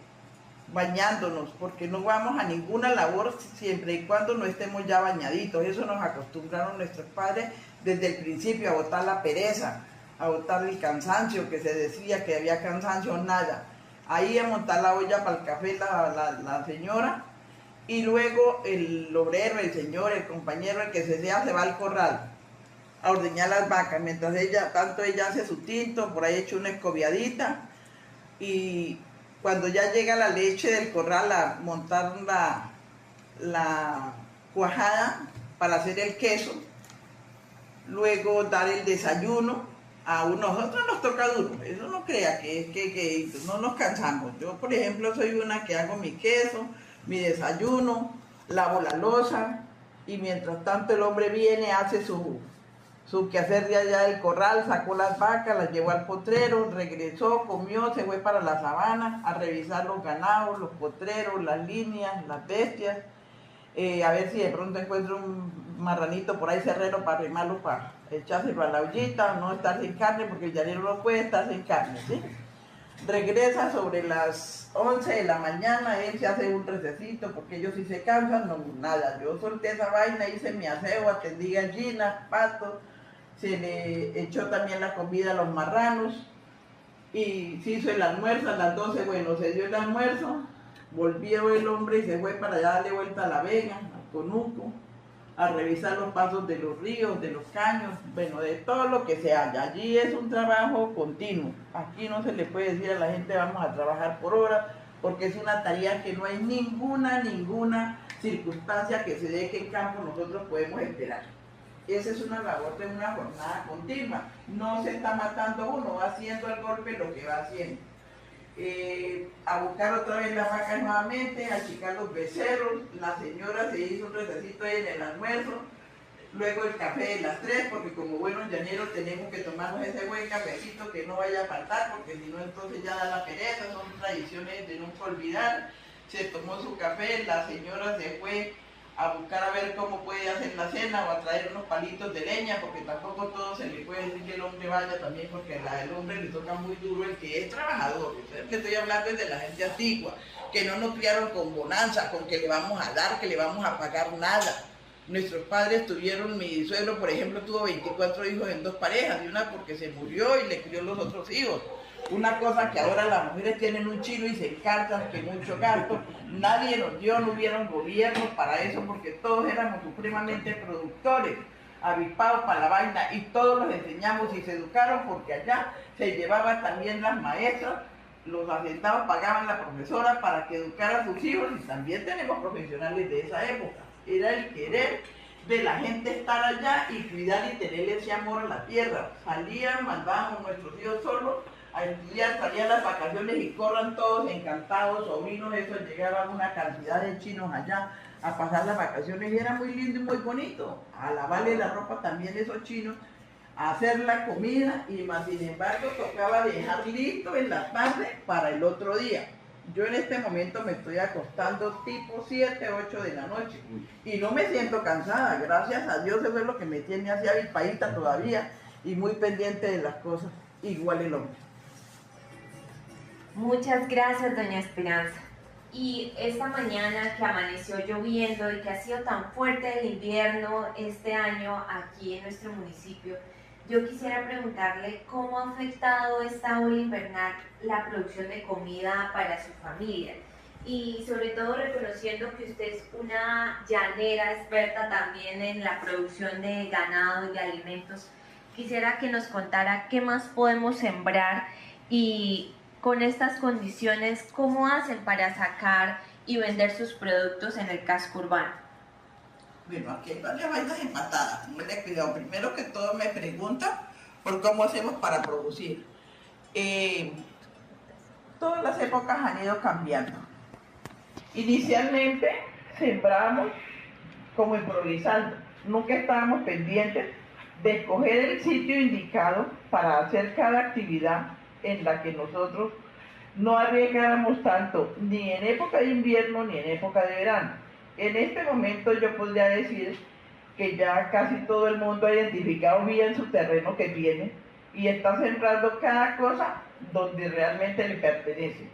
bañándonos, porque no vamos a ninguna labor siempre y cuando no estemos ya bañaditos. Eso nos acostumbraron nuestros padres desde el principio, a botar la pereza, a botar el cansancio, que se decía que había cansancio, nada. ahí a montar la olla para el café la señora, y luego el obrero, el señor, el compañero, el que sea, se va al corral a ordeñar las vacas, mientras tanto ella hace su tinto, por ahí echa una escobiadita, y cuando ya llega la leche del corral a montar la cuajada para hacer el queso, luego dar el desayuno. A nosotros nos toca duro, eso no crea que no nos cansamos. Yo, por ejemplo, soy una que hago mi queso, mi desayuno, lavo la loza, y mientras tanto el hombre viene, hace su quehacer de allá del corral, sacó las vacas, las llevó al potrero, regresó, comió, se fue para la sabana a revisar los ganados, los potreros, las líneas, las bestias, a ver si de pronto encuentra un marranito por ahí cerrero para arrimarlo, para echárselo a la ollita, no estar sin carne, porque el llanero no puede estar sin carne, ¿sí? Regresa sobre las 11 de la mañana, él se hace un recesito, porque ellos sí se cansan, no nada, yo solté esa vaina, hice mi aseo, atendí gallinas, patos, se le echó también la comida a los marranos, y se hizo el almuerzo a las 12, bueno, se dio el almuerzo, volvió el hombre y se fue para allá darle vuelta a La Vega, al Conuco, a revisar los pasos de los ríos, de los caños, bueno, de todo lo que se haya. Allí es un trabajo continuo. Aquí no se le puede decir a la gente vamos a trabajar por hora, porque es una tarea que no hay ninguna circunstancia que se dé que en campo nosotros podemos esperar. Esa es una labor de una jornada continua. No se está matando uno, va haciendo al golpe lo que va haciendo. A buscar otra vez las vacas nuevamente, a achicar los becerros, la señora se hizo un recesito ahí en el almuerzo, luego el café de las 3, porque como buenos llaneros tenemos que tomarnos ese buen cafecito que no vaya a faltar, porque si no entonces ya da la pereza, son tradiciones de nunca olvidar. Se tomó su café, la señora se fue a buscar a ver cómo puede hacer la cena o a traer unos palitos de leña, porque tampoco todo se le puede decir que el hombre vaya también, porque al hombre le toca muy duro el que es trabajador. Ustedes que estoy hablando es de la gente antigua, que no nos criaron con bonanza, con que le vamos a dar, que le vamos a pagar nada. Nuestros padres tuvieron, mi suegro por ejemplo tuvo 24 hijos en 2 parejas, y una porque se murió y le crió los otros hijos. Una cosa que ahora las mujeres tienen un chino y se encartan, que mucho gasto, nadie nos dio, no hubieron gobierno para eso, porque todos éramos supremamente productores, avispados para la vaina, y todos los enseñamos y se educaron, porque allá se llevaban también las maestras, los hacendados pagaban la profesora para que educara a sus hijos, y también tenemos profesionales de esa época. Era el querer de la gente estar allá y cuidar y tener ese amor a la tierra. Salían, mandábamos nuestros hijos solos a estudiar, salían las vacaciones y corran todos encantados, sobrinos, eso, llegaban una cantidad de chinos allá a pasar las vacaciones y era muy lindo y muy bonito. A lavarle la ropa también esos chinos, a hacer la comida, y más sin embargo tocaba dejar listo en la tarde para el otro día. Yo en este momento me estoy acostando tipo 7, 8 de la noche y no me siento cansada, gracias a Dios. Eso es lo que me tiene así avispadita todavía y muy pendiente de las cosas, igual el hombre.
Muchas gracias, doña Esperanza. Y esta mañana que amaneció lloviendo y que ha sido tan fuerte el invierno este año aquí en nuestro municipio, yo quisiera preguntarle cómo ha afectado esta ola invernal la producción de comida para su familia. Y sobre todo reconociendo que usted es una llanera experta también en la producción de ganado y de alimentos, quisiera que nos contara qué más podemos sembrar y con estas condiciones, ¿cómo hacen para sacar y vender sus productos en el casco urbano?
Bueno, aquí hay varias vainas empatadas. Muele cuidado. Primero que todo me preguntan por cómo hacemos para producir. Todas las épocas han ido cambiando. Inicialmente sembrábamos como improvisando. Nunca estábamos pendientes de escoger el sitio indicado para hacer cada actividad en la que nosotros no arriesgáramos tanto, ni en época de invierno ni en época de verano. En este momento yo podría decir que ya casi todo el mundo ha identificado bien su terreno que tiene y está sembrando cada cosa donde realmente le pertenece.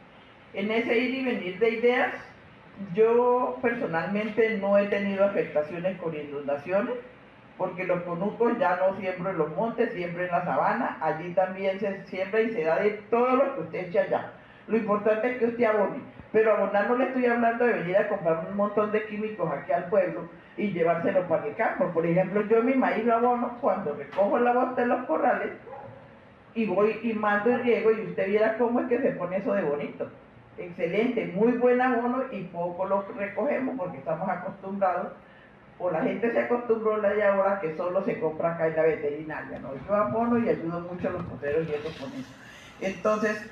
En ese ir y venir de ideas, yo personalmente no he tenido afectaciones con inundaciones, porque los conucos ya no siembro en los montes, siembro en la sabana. Allí también se siembra y se da de todo lo que usted eche allá. Lo importante es que usted abone. Pero abonar no le estoy hablando de venir a comprar un montón de químicos aquí al pueblo y llevárselo para el campo. Por ejemplo, yo mi maíz lo abono cuando recojo la bota de los corrales y voy y mando el riego, y usted viera cómo es que se pone eso de bonito. Excelente, muy buen abono, y poco lo recogemos porque estamos acostumbrados, o la gente se acostumbró de ahora que solo se compra acá en la veterinaria, ¿no? Yo abono y ayudo mucho a los poteros y eso con eso. Entonces,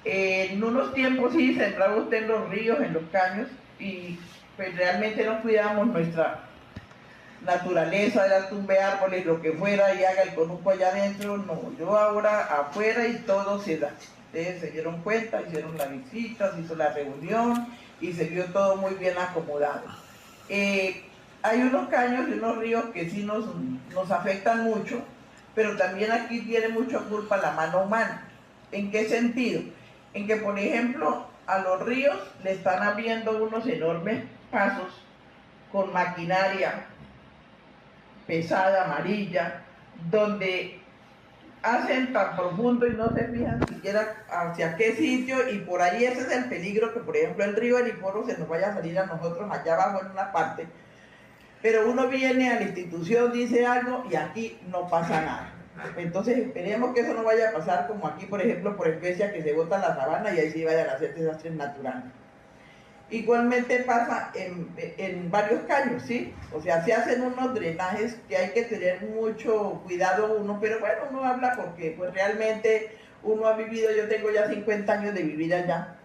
en unos tiempos sí sembraba usted en los ríos, en los caños, y pues realmente no cuidamos nuestra naturaleza, era tumbe árboles, lo que fuera, y haga el conuco allá adentro. No, yo ahora afuera y todo se da. Ustedes se dieron cuenta, hicieron la visita, se hizo la reunión y se vio todo muy bien acomodado. Hay unos caños y unos ríos que sí nos afectan mucho, pero también aquí tiene mucha culpa la mano humana. ¿En qué sentido? En que, por ejemplo, a los ríos le están abriendo unos enormes pasos con maquinaria pesada, amarilla, donde hacen tan profundo y no se fijan siquiera hacia qué sitio, y por ahí ese es el peligro, que por ejemplo el río Ariporo se nos vaya a salir a nosotros allá abajo en una parte, pero uno viene a la institución, dice algo y aquí no pasa nada. Entonces esperemos que eso no vaya a pasar como aquí, por ejemplo, por Especia, que se bota la sabana y ahí sí vayan a hacer desastres naturales. Igualmente pasa en varios caños, ¿sí? O sea, se hacen unos drenajes que hay que tener mucho cuidado uno, pero bueno, uno habla porque pues realmente uno ha vivido, yo tengo ya 50 años de vivir allá,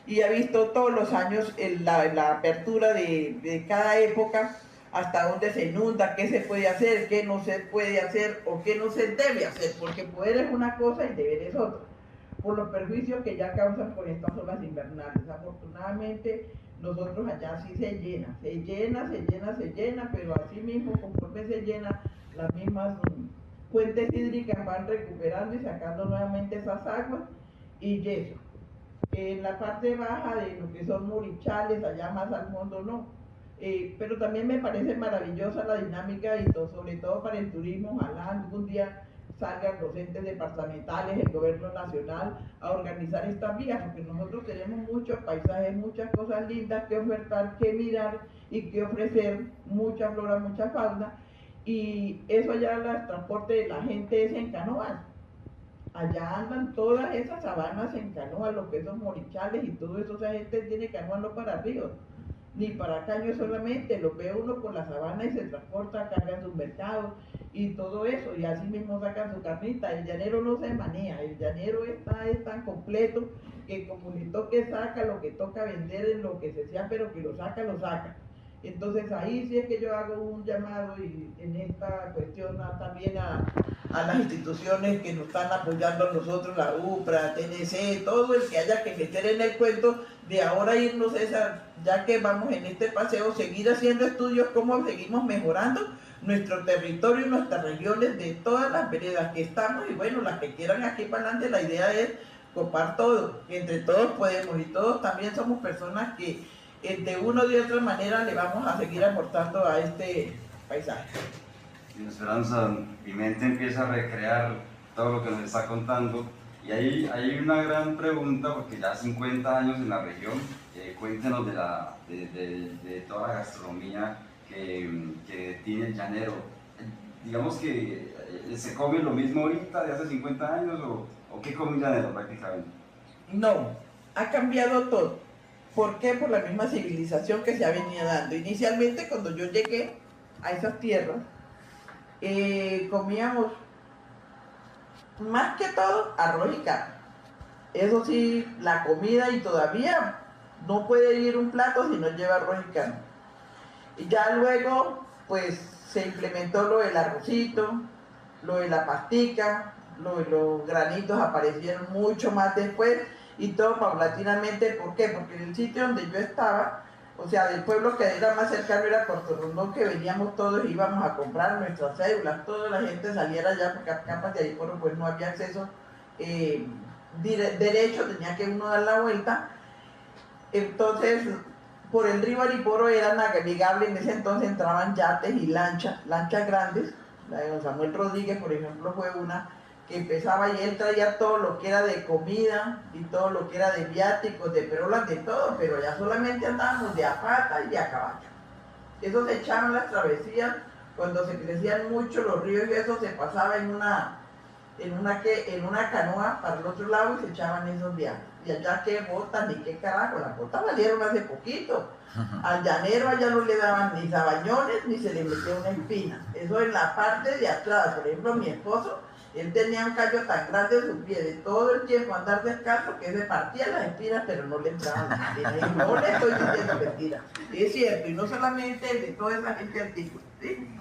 y he visto todos los años la apertura de cada época, hasta dónde se inunda, qué se puede hacer, qué no se puede hacer o qué no se debe hacer, porque poder es una cosa y deber es otra, por los perjuicios que ya causan con estas olas invernales. Afortunadamente nosotros allá sí se llena, pero así mismo conforme se llena, las mismas fuentes hídricas van recuperando y sacando nuevamente esas aguas y yeso. En la parte baja de lo que son murichales, allá más al fondo no. Pero también me parece maravillosa la dinámica, y sobre todo para el turismo. Ojalá algún día salgan los entes departamentales, el gobierno nacional, a organizar estas vías, porque nosotros tenemos muchos paisajes, muchas cosas lindas que ofertar, que mirar y que ofrecer, mucha flora, mucha fauna, y eso allá el transporte de la gente es en canoas. Allá andan todas esas sabanas en canoas, lo que son morichales y todo eso. Esa gente tiene canoas no para ríos ni para caños solamente, lo ve uno por la sabana y se transporta, cargan sus mercados y todo eso, y así mismo sacan su carnita. El llanero no se manea, el llanero es tan completo que como le toque saca, lo que toca vender en lo que se sea, pero que lo saca. Entonces ahí sí es que yo hago un llamado, y en esta cuestión también a las instituciones que nos están apoyando a nosotros, la UPRA, TNC, todo el que haya que meter en el cuento de ahora irnos ya que vamos en este paseo, seguir haciendo estudios cómo seguimos mejorando nuestro territorio y nuestras regiones de todas las veredas que estamos, y bueno, las que quieran aquí para adelante, la idea es copar todo, que entre todos podemos, y todos también somos personas que de una o de otra manera le vamos a seguir aportando a este paisaje.
Sin esperanza, mi mente empieza a recrear todo lo que nos está contando, y ahí hay una gran pregunta, porque ya 50 años en la región. Cuéntenos de toda la gastronomía que tiene el llanero. Digamos que se come lo mismo ahorita de hace 50 años, o ¿qué come un llanero prácticamente?
No, ha cambiado todo. ¿Por qué? Por la misma civilización que se ha venido dando. Inicialmente, cuando yo llegué a esas tierras, comíamos más que todo arroz y carne. Eso sí, la comida, y todavía no puede ir un plato si no lleva arroz y carne. Y ya luego, pues, se implementó lo del arrocito, lo de la pastica, lo de los granitos aparecieron mucho más después, y todo paulatinamente. ¿Por qué? Porque en el sitio donde yo estaba, o sea, del pueblo que era más cercano era Puerto Rondón, que veníamos todos, íbamos a comprar nuestras cédulas, toda la gente saliera allá, porque acá Paz de Ariporo pues no había acceso derecho, tenía que uno dar la vuelta. Entonces, por el río Ariporo era navegable, en ese entonces entraban yates y lanchas grandes. La de don Samuel Rodríguez, por ejemplo, fue una que empezaba y él traía todo lo que era de comida y todo lo que era de viáticos, de perolas, de todo, pero ya solamente andábamos de a pata y a caballo. Eso se echaban las travesías cuando se crecían mucho los ríos y eso se pasaba en una canoa para el otro lado y se echaban esos viajes. Y allá qué botas ni qué carajo, las botas valieron hace poquito. Al llanero allá no le daban ni sabañones ni se le metía una espina. Eso en la parte de atrás. Por ejemplo, mi esposo, él tenía un callo tan grande en su pie de todo el tiempo andar descalzo que se partía las espinas, pero no le entraban las espinas. Y no le estoy diciendo mentira. Es cierto, y no solamente el de toda esa gente antigua, ¿sí?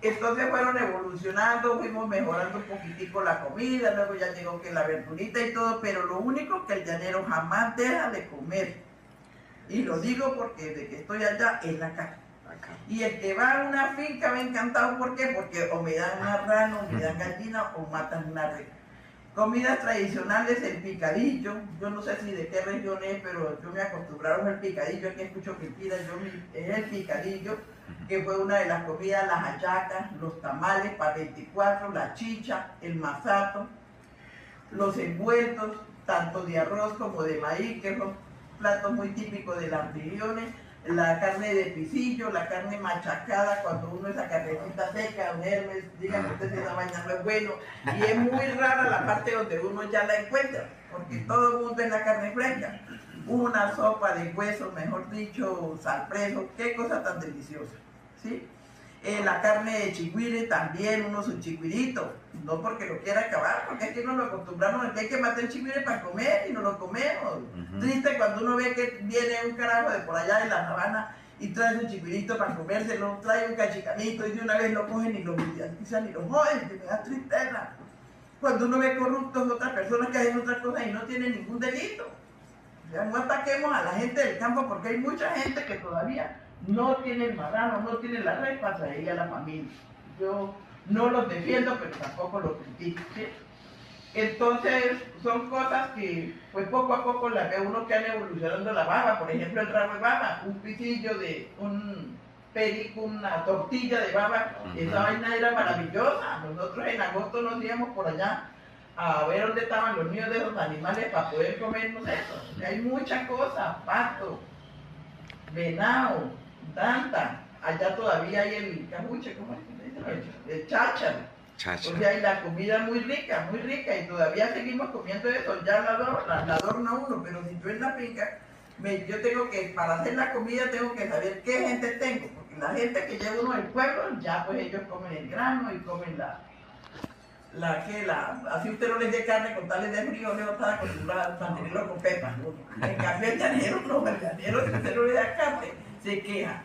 Entonces fueron evolucionando, fuimos mejorando un poquitico la comida, luego ya llegó que la verdurita y todo, pero lo único que el llanero jamás deja de comer, y lo digo porque desde que estoy allá, es la carne. Y el que va a una finca va encantado, ¿por qué? Porque o me dan una rana, o me dan gallina, o matan una res. Comidas tradicionales, el picadillo, yo no sé si de qué región es, pero yo me acostumbraron al picadillo, aquí escucho mentiras, es el picadillo, que fue una de las comidas, las hallacas, los tamales para 24, la chicha, el masato, los envueltos, tanto de arroz como de maíz, que son platos muy típicos de las regiones, la carne de pisillo, la carne machacada, cuando uno esa carnecita seca, un Hermes, dígame usted si esa vaina no es bueno, y es muy rara la parte donde uno ya la encuentra, porque todo el mundo es la carne fresca. Una sopa de hueso, mejor dicho, salpreso, qué cosa tan deliciosa, ¿sí? La carne de chigüire también, uno su chigüirito, no porque lo quiera acabar, porque es que nos lo acostumbramos a que hay que matar el chigüire para comer y no lo comemos. Triste cuando uno ve que viene un carajo de por allá de la sabana y trae su chigüirito para comérselo, trae un cachicanito y de una vez lo cogen y lo villanizan y lo joden, que me da tristeza. Cuando uno ve corruptos otras personas que hacen otras cosas y no tienen ningún delito. O sea, no ataquemos a la gente del campo porque hay mucha gente que todavía no tiene el marrano, no tiene la red para traerle a la familia. Yo no los defiendo, pero tampoco los critico, ¿sí? Entonces, son cosas que, pues poco a poco las ve uno que han evolucionando la baba. Por ejemplo, el ramo de baba, un pisillo de un perico, una tortilla de baba, esa vaina era maravillosa. Nosotros en agosto nos íbamos por allá a ver dónde estaban los niños de esos animales para poder comernos eso. O sea, hay muchas cosas, pato, venado, tanta, allá todavía hay el cajuche, ¿cómo es? El chácharo. O sea, hay la comida muy rica, y todavía seguimos comiendo eso, ya la adorna uno, pero si yo en la finca, yo tengo que, para hacer la comida tengo que saber qué gente tengo, porque la gente que lleva uno del pueblo, ya pues ellos comen el grano y comen así usted no les dé carne con tales de frío, no está acostumbrado a mantenerlo con pepas, ¿no? En cambio el llanero no, el llanero si usted no le da carne, se queja.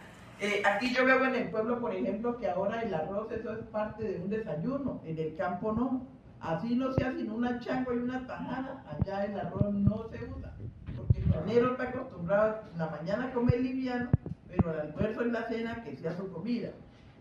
Aquí yo veo en el pueblo, por ejemplo, que ahora el arroz, eso es parte de un desayuno, en el campo no. Así no se hacen una chango y una tajada, allá el arroz no se usa, porque el llanero está acostumbrado en la mañana a comer liviano, pero al almuerzo y la cena que sea su comida.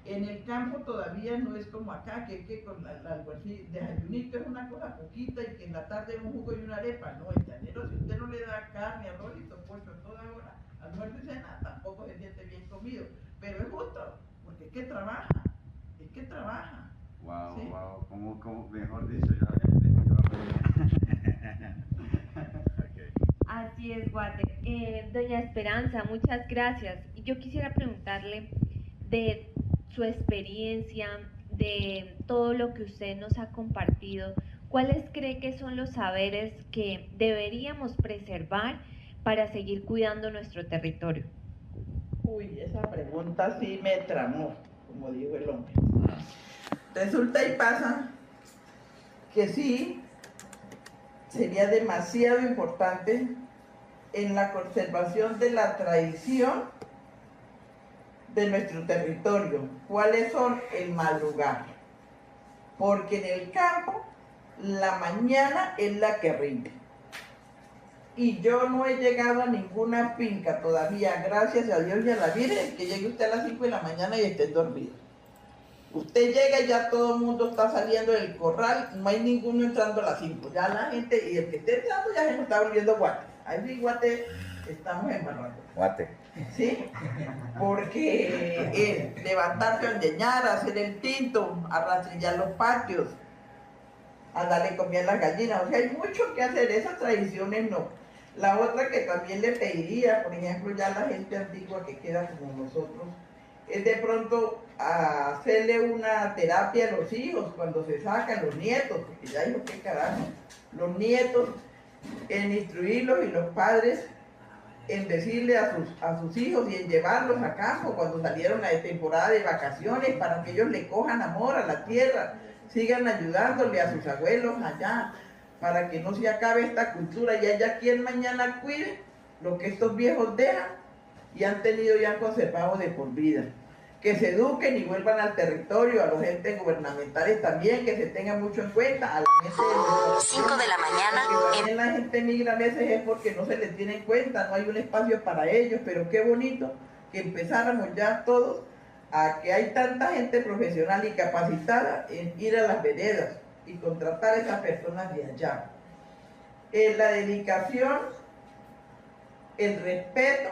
En el campo todavía no es como acá, que con el desayunito es una cosa poquita y que en la tarde un jugo y una arepa. No, el llanero, si usted no le da carne, arroz y pollo a toda hora, almuerzo y cena, tampoco se siente bien comido. Pero es justo, porque es que trabaja.
Wow,
¿sí?
wow, como mejor dicho, ya.
Así es, Guate. Doña Esperanza, muchas gracias. Y yo quisiera preguntarle de su experiencia, de todo lo que usted nos ha compartido, ¿cuáles cree que son los saberes que deberíamos preservar para seguir cuidando nuestro territorio?
Uy, esa pregunta sí me tramó, como dijo el hombre. Resulta y pasa que sí, sería demasiado importante en la conservación de la tradición de nuestro territorio. ¿Cuáles son? El madrugar. Porque en el campo, la mañana es la que rinde. Y yo no he llegado a ninguna finca todavía, gracias a Dios y a la Virgen, que llegue usted a las 5 de la mañana y esté dormido. Usted llega y ya todo el mundo está saliendo del corral, no hay ninguno entrando a las 5. Ya la gente, y el que esté entrando ya se nos está volviendo guate. Ahí sí, guate, estamos embarrados.
Guate.
¿Sí? Porque levantarse a endeñar, hacer el tinto, a rastrillar los patios, a darle comida a las gallinas. O sea, hay mucho que hacer, esas tradiciones no. La otra que también le pediría, por ejemplo, ya la gente antigua que queda como nosotros, es de pronto hacerle una terapia a los hijos cuando se sacan, los nietos, porque ya dijo qué carajo, los nietos, en instruirlos y los padres en decirle a sus hijos y en llevarlos a campo cuando salieron a temporada de vacaciones para que ellos le cojan amor a la tierra, sigan ayudándole a sus abuelos allá, para que no se acabe esta cultura y haya quien mañana cuide lo que estos viejos dejan y han tenido y han conservado de por vida. Que se eduquen y vuelvan al territorio, a los entes gubernamentales también, que se tengan mucho en cuenta, a la gente de
5 de la mañana.
También la gente migra a veces es porque no se les tiene en cuenta, no hay un espacio para ellos, pero qué bonito que empezáramos ya todos a que hay tanta gente profesional y capacitada en ir a las veredas y contratar a esas personas de allá. La dedicación, el respeto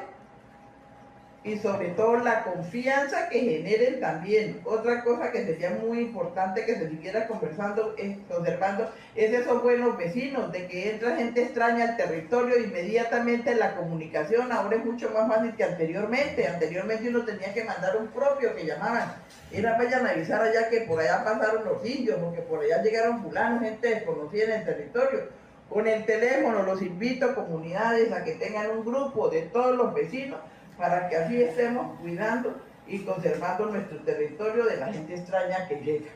y sobre todo la confianza que generen también. Otra cosa que sería muy importante que se siguiera conversando, conservando, es esos buenos vecinos, de que entra gente extraña al territorio, inmediatamente la comunicación ahora es mucho más fácil que anteriormente. Anteriormente uno tenía que mandar un propio que llamaban, era vayan a avisar allá que por allá pasaron los indios, o que por allá llegaron fulanos, gente desconocida en el territorio. Con el teléfono los invito a comunidades a que tengan un grupo de todos los vecinos, para que así estemos cuidando y conservando nuestro territorio de la gente extraña que llega.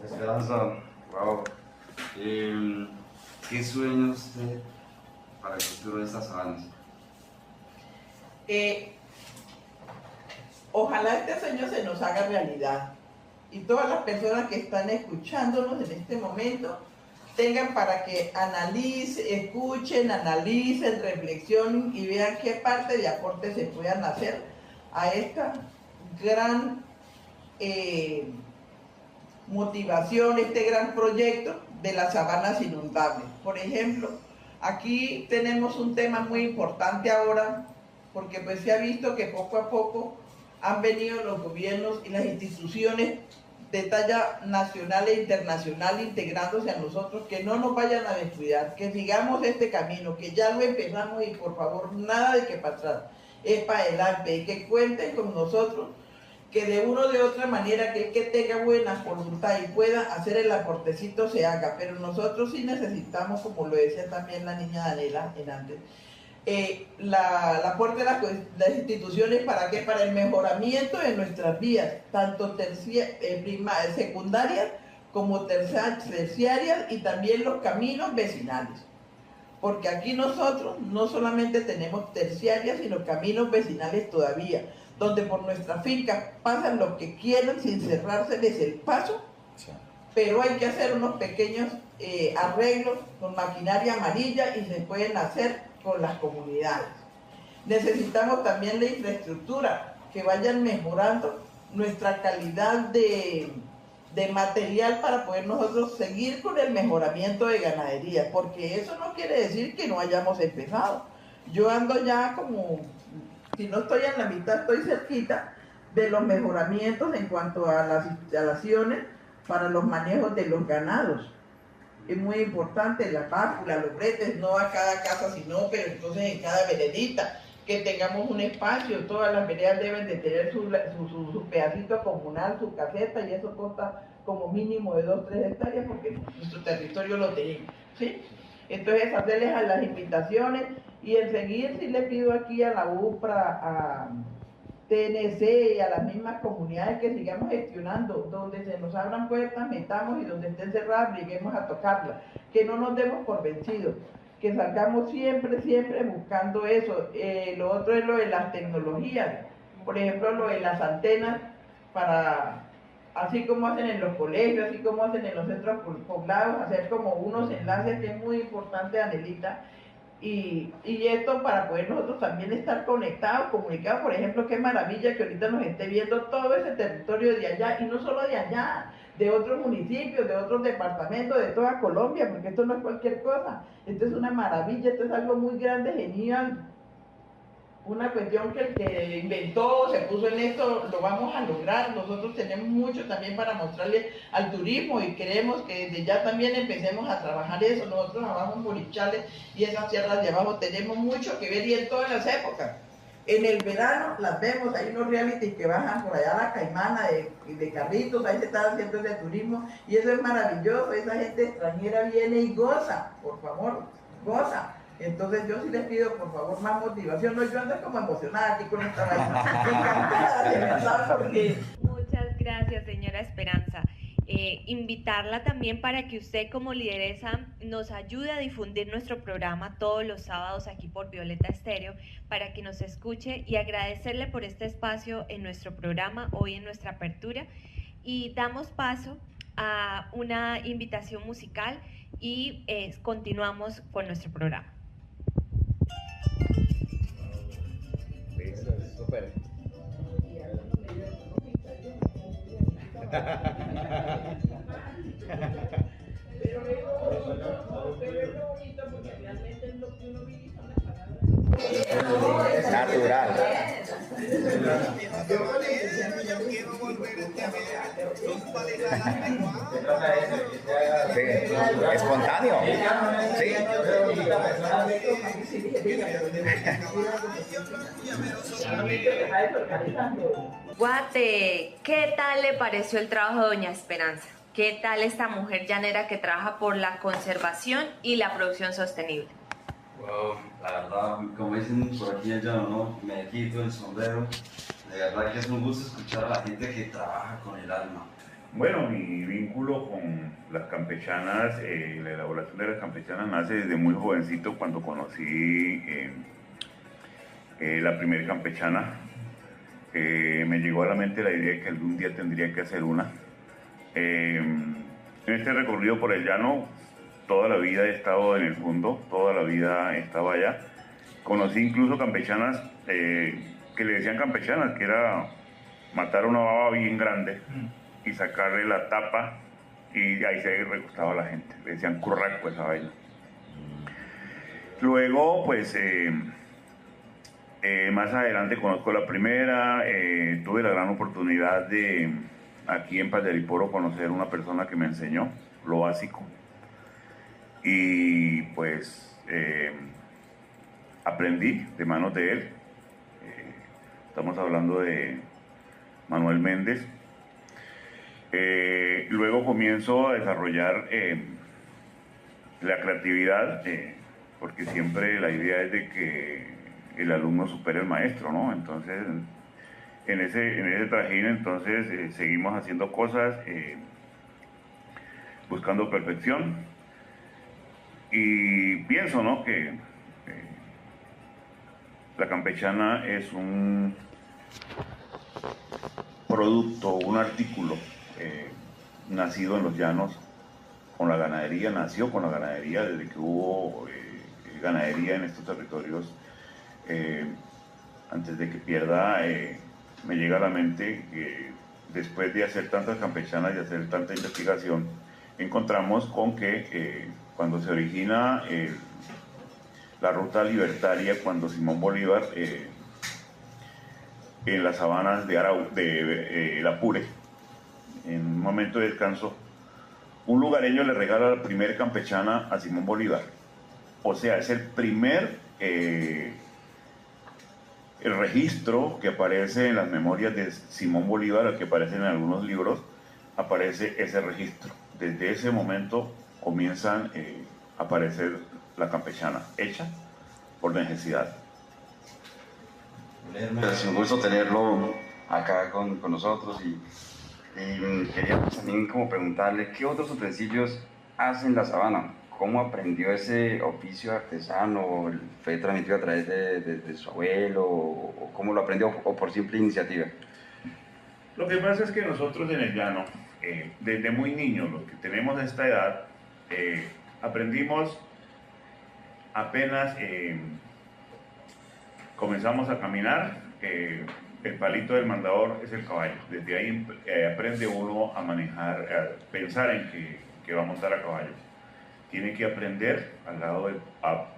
Esperanza, wow. ¿Qué sueña usted para el futuro de estas sabanas?
Ojalá este sueño se nos haga realidad y todas las personas que están escuchándonos en este momento tengan para que escuchen, analicen, reflexionen y vean qué parte de aporte se puedan hacer a esta gran motivación, este gran proyecto de las sabanas inundables. Por ejemplo, aquí tenemos un tema muy importante ahora, porque pues se ha visto que poco a poco han venido los gobiernos y las instituciones de talla nacional e internacional integrándose a nosotros, que no nos vayan a descuidar, que sigamos este camino, que ya lo empezamos y por favor nada de que para atrás, es para adelante y que cuenten con nosotros, que de una o de otra manera que el que tenga buena voluntad y pueda hacer el aportecito se haga, pero nosotros sí necesitamos, como lo decía también la niña Daniela en antes, la aporte de las instituciones para qué, para el mejoramiento de nuestras vías, tanto secundarias como terciarias y también los caminos vecinales. Porque aquí nosotros no solamente tenemos terciarias, sino caminos vecinales todavía, donde por nuestra finca pasan los que quieran sin cerrárseles el paso, pero hay que hacer unos pequeños arreglos con maquinaria amarilla y se pueden hacer con las comunidades. Necesitamos también la infraestructura, que vayan mejorando nuestra calidad de material para poder nosotros seguir con el mejoramiento de ganadería, porque eso no quiere decir que no hayamos empezado. Yo ando ya como, si no estoy en la mitad, estoy cerquita de los mejoramientos en cuanto a las instalaciones para los manejos de los ganados. Es muy importante la pápula, los bretes, no a cada casa, sino, pero entonces en cada veredita, que tengamos un espacio. Todas las veredas deben de tener su pedacito comunal, su caseta, y eso consta como mínimo de 2-3 hectáreas, porque nuestro territorio lo tenemos, ¿sí? Entonces, hacerles a las invitaciones y en seguir, si le pido aquí a la UPRA, a TNC y a las mismas comunidades que sigamos gestionando, donde se nos abran puertas, metamos, y donde estén cerradas, lleguemos a tocarlas, que no nos demos por vencidos, que salgamos siempre, siempre buscando eso. Lo otro es lo de las tecnologías, por ejemplo, lo de las antenas, para, así como hacen en los colegios, así como hacen en los centros poblados, hacer como unos enlaces, que es muy importante, Anelita. Y esto para poder nosotros también estar conectados, comunicados. Por ejemplo, qué maravilla que ahorita nos esté viendo todo ese territorio de allá, y no solo de allá, de otros municipios, de otros departamentos, de toda Colombia, porque esto no es cualquier cosa. Esto es una maravilla, esto es algo muy grande, genial. una cuestión que el que inventó, se puso en esto, lo vamos a lograr. Nosotros tenemos mucho también para mostrarle al turismo y queremos que desde ya también empecemos a trabajar eso. Nosotros abajo en Borichales y esas tierras de abajo tenemos mucho que ver y en todas las épocas. En el verano las vemos, hay unos reality que bajan por allá a la Caimana de carritos, ahí se está haciendo ese turismo y eso es maravilloso, esa gente extranjera viene y goza, por favor, goza. Entonces yo sí les pido por favor más motivación, no, yo ando como emocionada aquí con esta vaina, encantada de verdad porque...
Muchas gracias, señora Esperanza. Invitarla también para que usted como lideresa nos ayude a difundir nuestro programa todos los sábados aquí por Violeta Estéreo para que nos escuche y agradecerle por este espacio en nuestro programa, hoy en nuestra apertura, y damos paso a una invitación musical y continuamos con nuestro programa.
Súper.
Pero es lo bonito porque realmente es lo que uno vive y son las palabras.
Natural. Sí, espontáneo. Sí.
Guate, ¿qué tal le pareció el trabajo de doña Esperanza? ¿Qué tal esta mujer llanera que trabaja por la conservación y la producción sostenible?
Wow, la verdad, como dicen por aquí allá, ¿no? Me quito el sombrero. De verdad que es un gusto escuchar a la gente que trabaja con el alma.
Bueno, mi vínculo con las campechanas, la elaboración de las campechanas nace desde muy jovencito cuando conocí la primera campechana. Me llegó a la mente la idea de que algún día tendría que hacer una. En este recorrido por el llano, toda la vida he estado en el fondo, toda la vida estaba allá. Conocí incluso campechanas que le decían campechanas, que era matar una baba bien grande y sacarle la tapa y ahí se recostaba la gente. Le decían curraco esa vaina. Luego, pues, más adelante conozco la primera, tuve la gran oportunidad de aquí en Paz de Ariporo conocer una persona que me enseñó lo básico y pues aprendí de manos de él. Estamos hablando de Manuel Méndez. Luego comienzo a desarrollar la creatividad, porque siempre la idea es de que el alumno supere al maestro, ¿no? Entonces, en ese trajín, entonces, seguimos haciendo cosas, buscando perfección, y pienso, ¿no?, que la campechana es un producto, un artículo nacido en los llanos con la ganadería, nació con la ganadería desde que hubo ganadería en estos territorios. Antes de que pierda, me llega a la mente que después de hacer tantas campechanas y hacer tanta investigación, encontramos con que cuando se origina la ruta libertaria, cuando Simón Bolívar en las sabanas de el Apure, en un momento de descanso, un lugareño le regala la primera campechana a Simón Bolívar. O sea, es el primer el registro que aparece en las memorias de Simón Bolívar, que aparece en algunos libros, aparece ese registro. Desde ese momento comienzan a aparecer la campechana, hecha por necesidad.
Es un gusto tenerlo acá con nosotros y queríamos también como preguntarle qué otros utensilios hacen la sabana. ¿Cómo aprendió ese oficio artesano? ¿Fue transmitido a través de su abuelo? ¿O cómo lo aprendió? ¿O por simple iniciativa?
Lo que pasa es que nosotros en el llano, desde muy niños, los que tenemos esta edad, aprendimos apenas comenzamos a caminar. El palito del mandador es el caballo. Desde ahí aprende uno a manejar, a pensar en que va a montar a caballo. Tiene que aprender al lado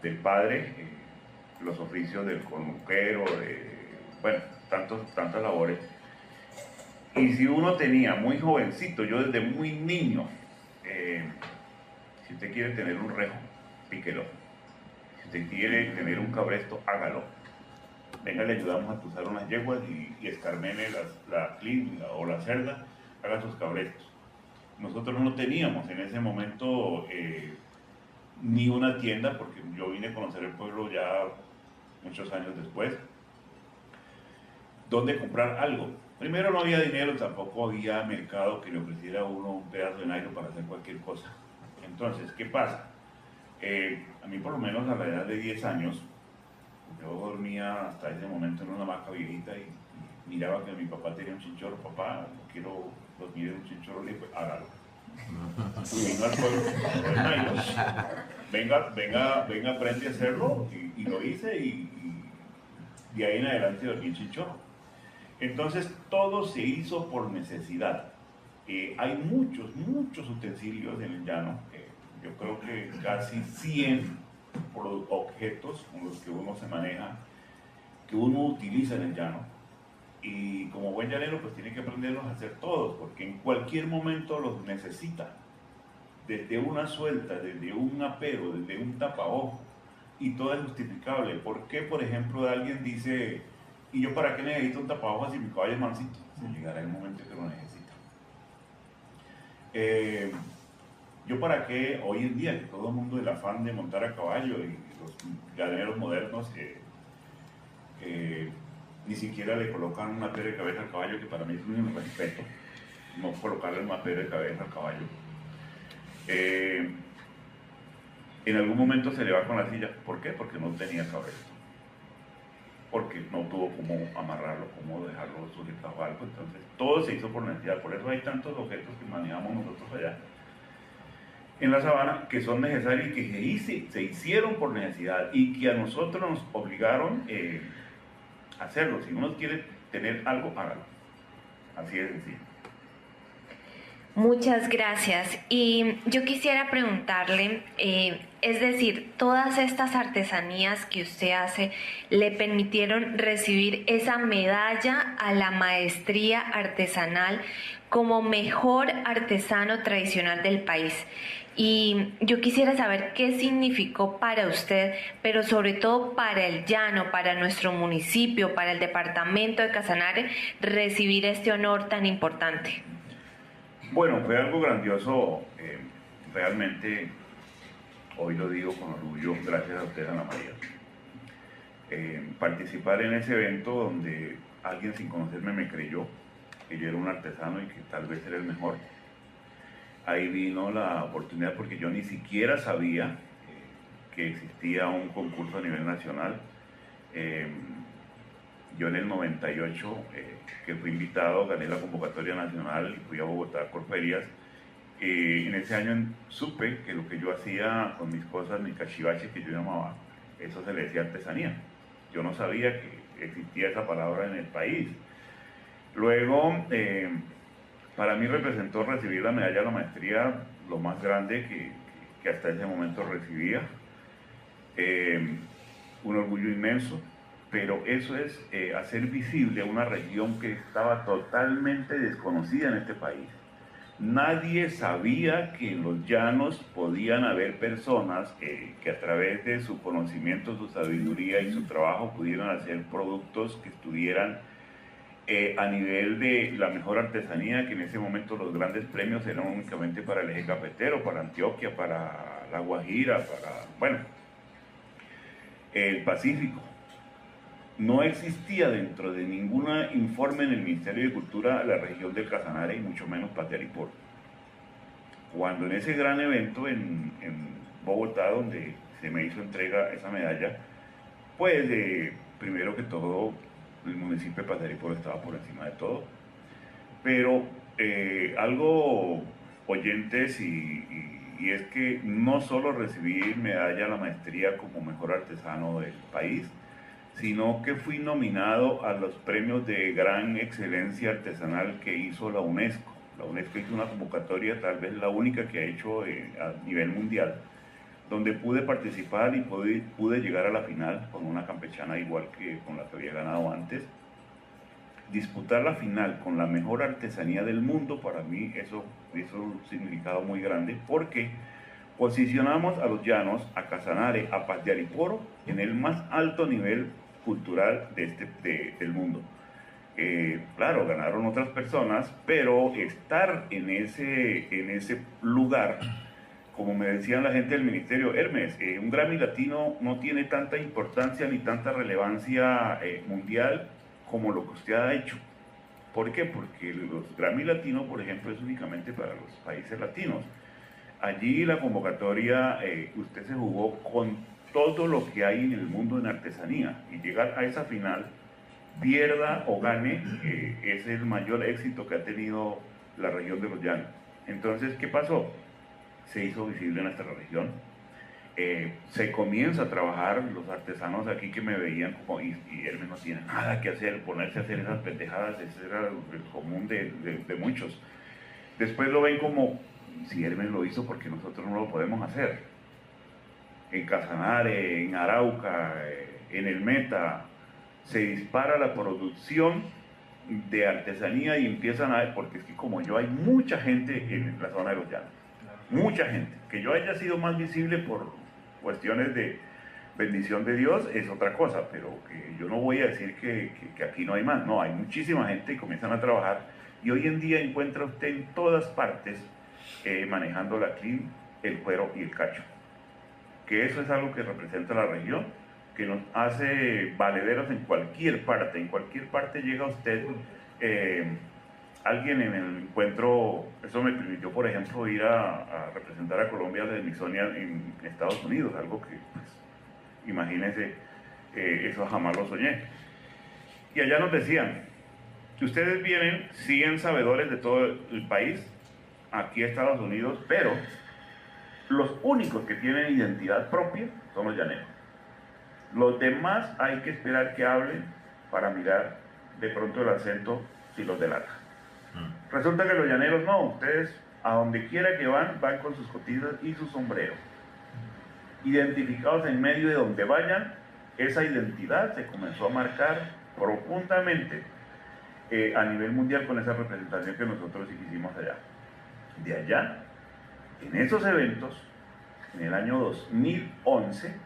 del padre los oficios del conuquero, bueno, tantas labores. Y si uno tenía muy jovencito, yo desde muy niño, si usted quiere tener un rejo, píquelo. Si usted quiere tener un cabresto, hágalo. Venga, le ayudamos a cruzar unas yeguas y escarmene la clín o la cerda, haga sus cabrestos. Nosotros no teníamos en ese momento ni una tienda, porque yo vine a conocer el pueblo ya muchos años después, donde comprar algo. Primero no había dinero, tampoco había mercado que le ofreciera a uno un pedazo de nylon para hacer cualquier cosa. Entonces, ¿qué pasa? A mí por lo menos a la edad de 10 años, yo dormía hasta ese momento en una hamaca viejita y miraba que mi papá tenía un chinchorro. Papá, no quiero dormir en un chinchorro, le dije, pues hágalo. Y vino al pueblo, venga, aprende a hacerlo, y lo hice, y de ahí en adelante dormí en chinchorro. Entonces todo se hizo por necesidad. Hay muchos utensilios en el llano, yo creo que casi 100 objetos con los que uno se maneja, que uno utiliza en el llano, y como buen llanero pues tiene que aprenderlos a hacer todos, porque en cualquier momento los necesita, desde una suelta, desde un apero, desde un tapaojo, y todo es justificable. ¿Por qué, por ejemplo, alguien dice, ¿y yo para qué necesito un tapaojo si mi caballo es mansito? Se llegará el momento que lo necesita. Yo para qué, hoy en día, que todo el mundo el afán de montar a caballo, y los llaneros modernos ni siquiera le colocan un mapero de cabeza al caballo, que para mí es un respeto, no colocarle un mapero de cabeza al caballo. En algún momento se le va con la silla. ¿Por qué? Porque no tenía cabeza, porque no tuvo cómo amarrarlo, cómo dejarlo sujetado a algo. Entonces todo se hizo por necesidad. Por eso hay tantos objetos que manejamos nosotros allá en la sabana que son necesarios y que se hicieron por necesidad, y que a nosotros nos obligaron a hacerlo. Si uno quiere tener algo, hágalo. Así de sencillo.
Muchas gracias. Y yo quisiera preguntarle, es decir, todas estas artesanías que usted hace le permitieron recibir esa medalla a la maestría artesanal como mejor artesano tradicional del país. Y yo quisiera saber qué significó para usted, pero sobre todo para el llano, para nuestro municipio, para el departamento de Casanare, recibir este honor tan importante.
Bueno, fue algo grandioso, realmente, hoy lo digo con orgullo, gracias a usted, Ana María. Participar en ese evento donde alguien sin conocerme me creyó que yo era un artesano y que tal vez era el mejor. Ahí vino la oportunidad, porque yo ni siquiera sabía que existía un concurso a nivel nacional. Yo en el 98, que fui invitado, gané la convocatoria nacional y fui a Bogotá por ferias. En ese año supe que lo que yo hacía con mis cosas, mis cachivaches que yo llamaba, eso se le decía artesanía. Yo no sabía que existía esa palabra en el país. Luego, para mí representó recibir la medalla de la maestría lo más grande que hasta ese momento recibía. Un orgullo inmenso. Pero eso es hacer visible una región que estaba totalmente desconocida en este país. Nadie sabía que en los llanos podían haber personas que a través de su conocimiento, su sabiduría y su trabajo pudieran hacer productos que estuvieran a nivel de la mejor artesanía, que en ese momento los grandes premios eran únicamente para el eje cafetero, para Antioquia, para La Guajira, para, bueno, el Pacífico. No existía dentro de ningún informe en el Ministerio de Cultura la región del Casanare, y mucho menos Paz de Ariporo. Cuando en ese gran evento en Bogotá, donde se me hizo entrega esa medalla, pues primero que todo el municipio de Paz de Ariporo estaba por encima de todo. Pero algo, oyentes, y es que no solo recibí medalla a la maestría como mejor artesano del país, sino que fui nominado a los premios de gran excelencia artesanal que hizo la UNESCO. La UNESCO hizo una convocatoria, tal vez la única que ha hecho a nivel mundial, donde pude participar y pude llegar a la final con una campechana igual que con la que había ganado antes. Disputar la final con la mejor artesanía del mundo, para mí eso hizo un significado muy grande, porque posicionamos a los llanos, a Casanare, a Paz de Ariporo, en el más alto nivel cultural del mundo. Claro, ganaron otras personas, pero estar en ese lugar, como me decían la gente del Ministerio, Hermes, un Grammy Latino no tiene tanta importancia ni tanta relevancia mundial como lo que usted ha hecho. ¿Por qué? Porque los Grammy Latinos, por ejemplo, es únicamente para los países latinos. Allí la convocatoria, usted se jugó con todo lo que hay en el mundo en artesanía, y llegar a esa final, pierda o gane, es el mayor éxito que ha tenido la región de los Llanos. Entonces, ¿qué pasó? Se hizo visible en nuestra región. Se comienza a trabajar, los artesanos aquí que me veían como, y Hermes no tiene nada que hacer, ponerse a hacer esas pendejadas, ese era el común de muchos. Después lo ven como, si Hermes lo hizo, porque nosotros no lo podemos hacer. En Casanare, en Arauca, en el Meta, se dispara la producción de artesanía y empiezan a, porque es que como yo, hay mucha gente en la zona de los Llanos, mucha gente. Que yo haya sido más visible por cuestiones de bendición de Dios es otra cosa, pero que yo no voy a decir que aquí no hay más. No, hay muchísima gente y comienzan a trabajar, y hoy en día encuentra usted en todas partes manejando la clean, el cuero y el cacho, que eso es algo que representa la región, que nos hace valederos en cualquier parte llega usted. Alguien en el encuentro, eso me permitió, por ejemplo, ir a representar a Colombia de Smithsonian en Estados Unidos, algo que, pues, imagínense, eso jamás lo soñé. Y allá nos decían, que ustedes vienen, siguen sabedores de todo el país, aquí a Estados Unidos, pero los únicos que tienen identidad propia son los llaneros. Los demás hay que esperar que hablen para mirar de pronto el acento si los delata. Resulta que los llaneros no, ustedes a donde quiera que van con sus cotizas y su sombrero. Identificados en medio de donde vayan, esa identidad se comenzó a marcar profundamente a nivel mundial con esa representación que nosotros hicimos allá. De allá, en esos eventos, en el año 2011,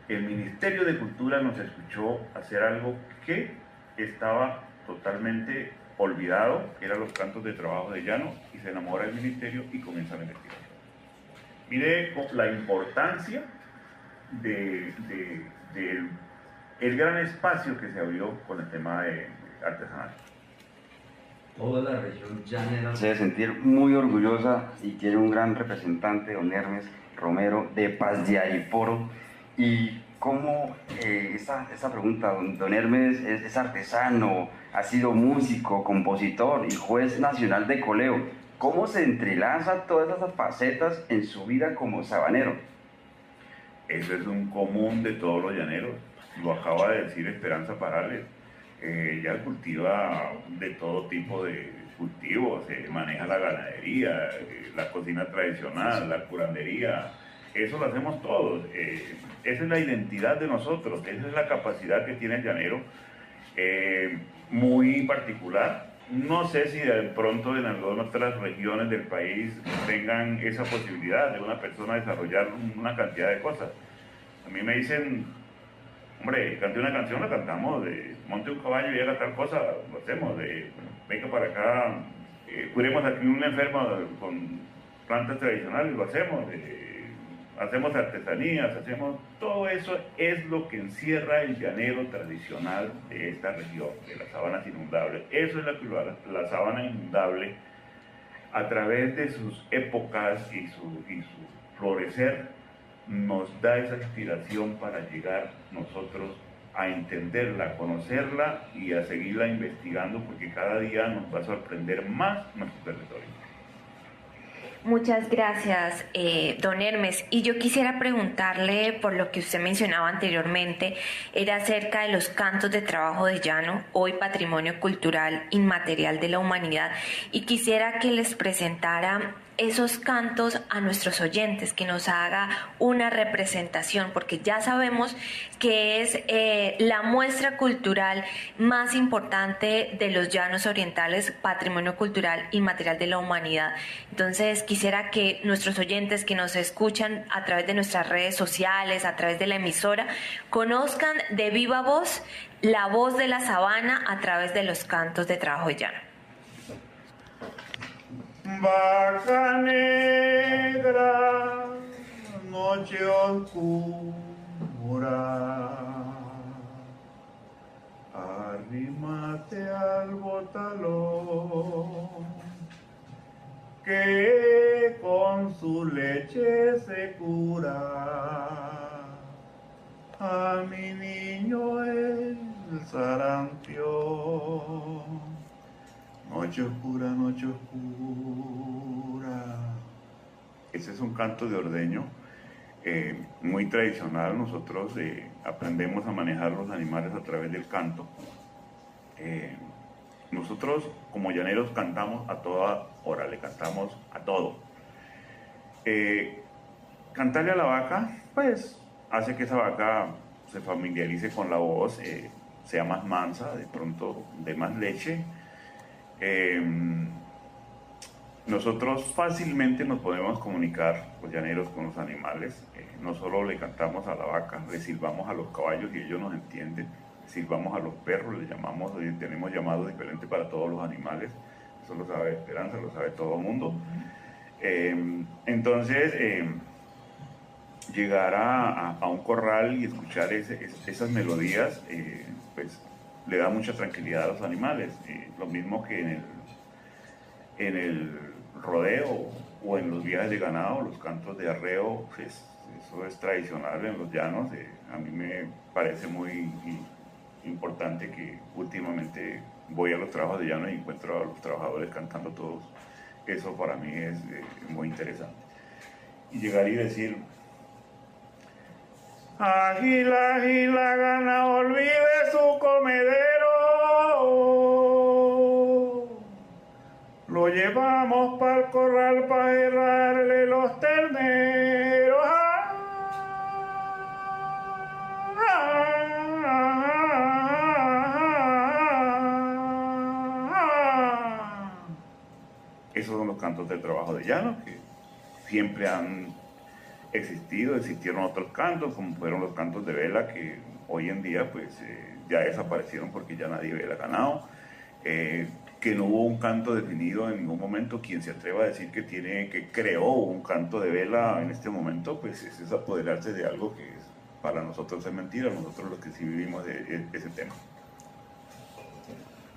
el Ministerio de Cultura nos escuchó hacer algo que estaba totalmente olvidado, que eran los cantos de trabajo de llano, y se enamora del ministerio y comienza la investigación. Mire la importancia del gran espacio que se abrió con el tema de artesanal.
Toda la región llanera se debe sentir muy orgullosa y tiene un gran representante, don Hermes Romero, de Paz de Ariporo. Y cómo, esta pregunta, don Hermes es artesano, ha sido músico, compositor y juez nacional de coleo. ¿Cómo se entrelaza todas esas facetas en su vida como sabanero?
Eso es un común de todos los llaneros, lo acaba de decir Esperanza Parales. Ella cultiva de todo tipo de cultivos, maneja la ganadería, la cocina tradicional, la curandería, eso lo hacemos todos. Esa es la identidad de nosotros, esa es la capacidad que tiene el llanero, muy particular. No sé si de pronto en algunas otras regiones del país tengan esa posibilidad de una persona desarrollar una cantidad de cosas. A mí me dicen, hombre, cante una canción, la cantamos, monte un caballo y haga tal cosa, lo hacemos, venga para acá, curemos aquí un enfermo con plantas tradicionales, lo hacemos, hacemos artesanías, hacemos, todo eso es lo que encierra el llanero tradicional de esta región, de las sabanas inundables. Eso es la sabana inundable, a través de sus épocas y su florecer, nos da esa inspiración para llegar nosotros a entenderla, a conocerla y a seguirla investigando, porque cada día nos va a sorprender más nuestro territorio.
Muchas gracias, don Hermes. Y yo quisiera preguntarle, por lo que usted mencionaba anteriormente, era acerca de los cantos de trabajo de llano, hoy patrimonio cultural inmaterial de la humanidad, y quisiera que les presentara esos cantos a nuestros oyentes, que nos haga una representación, porque ya sabemos que es la muestra cultural más importante de los llanos orientales, patrimonio cultural inmaterial de la humanidad. Entonces quisiera que nuestros oyentes que nos escuchan a través de nuestras redes sociales, a través de la emisora, conozcan de viva voz la voz de la sabana a través de los cantos de trabajo de llano.
Vaca negra, noche oscura, arrímate al botalón, que con su leche se cura a mi niño el sarampión. Noche oscura, noche oscura. Ese es un canto de ordeño muy tradicional. Nosotros aprendemos a manejar los animales a través del canto. Nosotros como llaneros cantamos a toda hora, le cantamos a todo. Cantarle a la vaca, pues hace que esa vaca se familiarice con la voz, sea más mansa, de pronto de más leche. Nosotros fácilmente nos podemos comunicar, los llaneros, con los animales. No solo le cantamos a la vaca, le silbamos a los caballos y ellos nos entienden. Le silbamos a los perros, le llamamos, tenemos llamados diferentes para todos los animales. Eso lo sabe Esperanza, lo sabe todo el mundo. Entonces, llegar a un corral y escuchar esas melodías, pues le da mucha tranquilidad a los animales. Lo mismo que en el rodeo o en los viajes de ganado, los cantos de arreo, pues, eso es tradicional en los llanos. A mí me parece muy importante que últimamente voy a los trabajos de llano y encuentro a los trabajadores cantando todos. Eso para mí es muy interesante. Y llegar y decir: agila, agila, gana, olvide su comedero. Lo llevamos para el corral para herrarle los terneros. Esos son los cantos del trabajo de llano, que siempre han existieron otros cantos, como fueron los cantos de vela, que hoy en día pues ya desaparecieron porque ya nadie vela ganado, que no hubo un canto definido en ningún momento. Quien se atreva a decir que creó un canto de vela en este momento, pues es apoderarse de algo que para nosotros es mentira, nosotros los que sí vivimos de ese tema.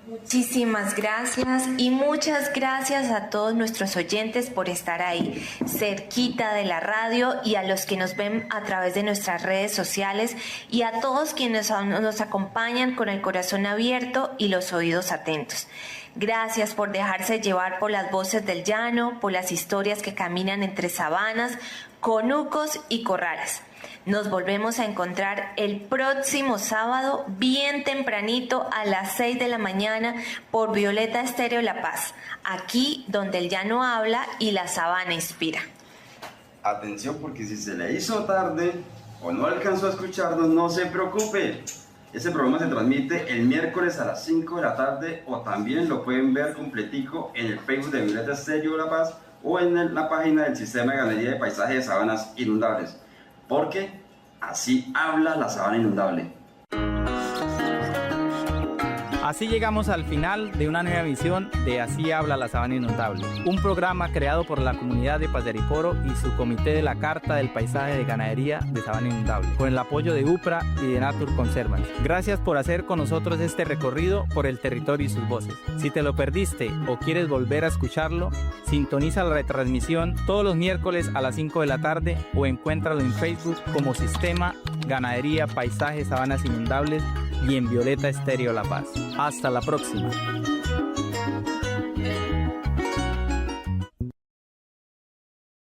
Muchísimas gracias y muchas gracias a todos nuestros oyentes por estar ahí, cerquita de la radio, y a los que nos ven a través de nuestras redes sociales, y a todos quienes nos acompañan con el corazón abierto y los oídos atentos. Gracias por dejarse llevar por las voces del llano, por las historias que caminan entre sabanas, conucos y corrales. Nos volvemos a encontrar el próximo sábado, bien tempranito, a las 6 de la mañana, por Violeta Estéreo La Paz, aquí donde el llano habla y la sabana inspira.
Atención, porque si se le hizo tarde o no alcanzó a escucharnos, no se preocupe. Este programa se transmite el miércoles a las 5 de la tarde, o también lo pueden ver completico en el Facebook de Violeta Estéreo La Paz o en la página del Sistema de Ganadería de Paisaje de Sabanas Inundables, porque así habla la sabana inundable.
Así llegamos al final de una nueva emisión de Así habla la sabana inundable, un programa creado por la comunidad de Paz de Ariporo y su comité de la Carta del Paisaje de Ganadería de Sabana Inundable, con el apoyo de UPRA y de Nature Conservancy. Gracias por hacer con nosotros este recorrido por el territorio y sus voces. Si te lo perdiste o quieres volver a escucharlo, sintoniza la retransmisión todos los miércoles a las 5 de la tarde o encuéntralo en Facebook como Sistema Ganadería Paisaje Sabanas Inundables y en Violeta Estéreo La Paz. Hasta la próxima.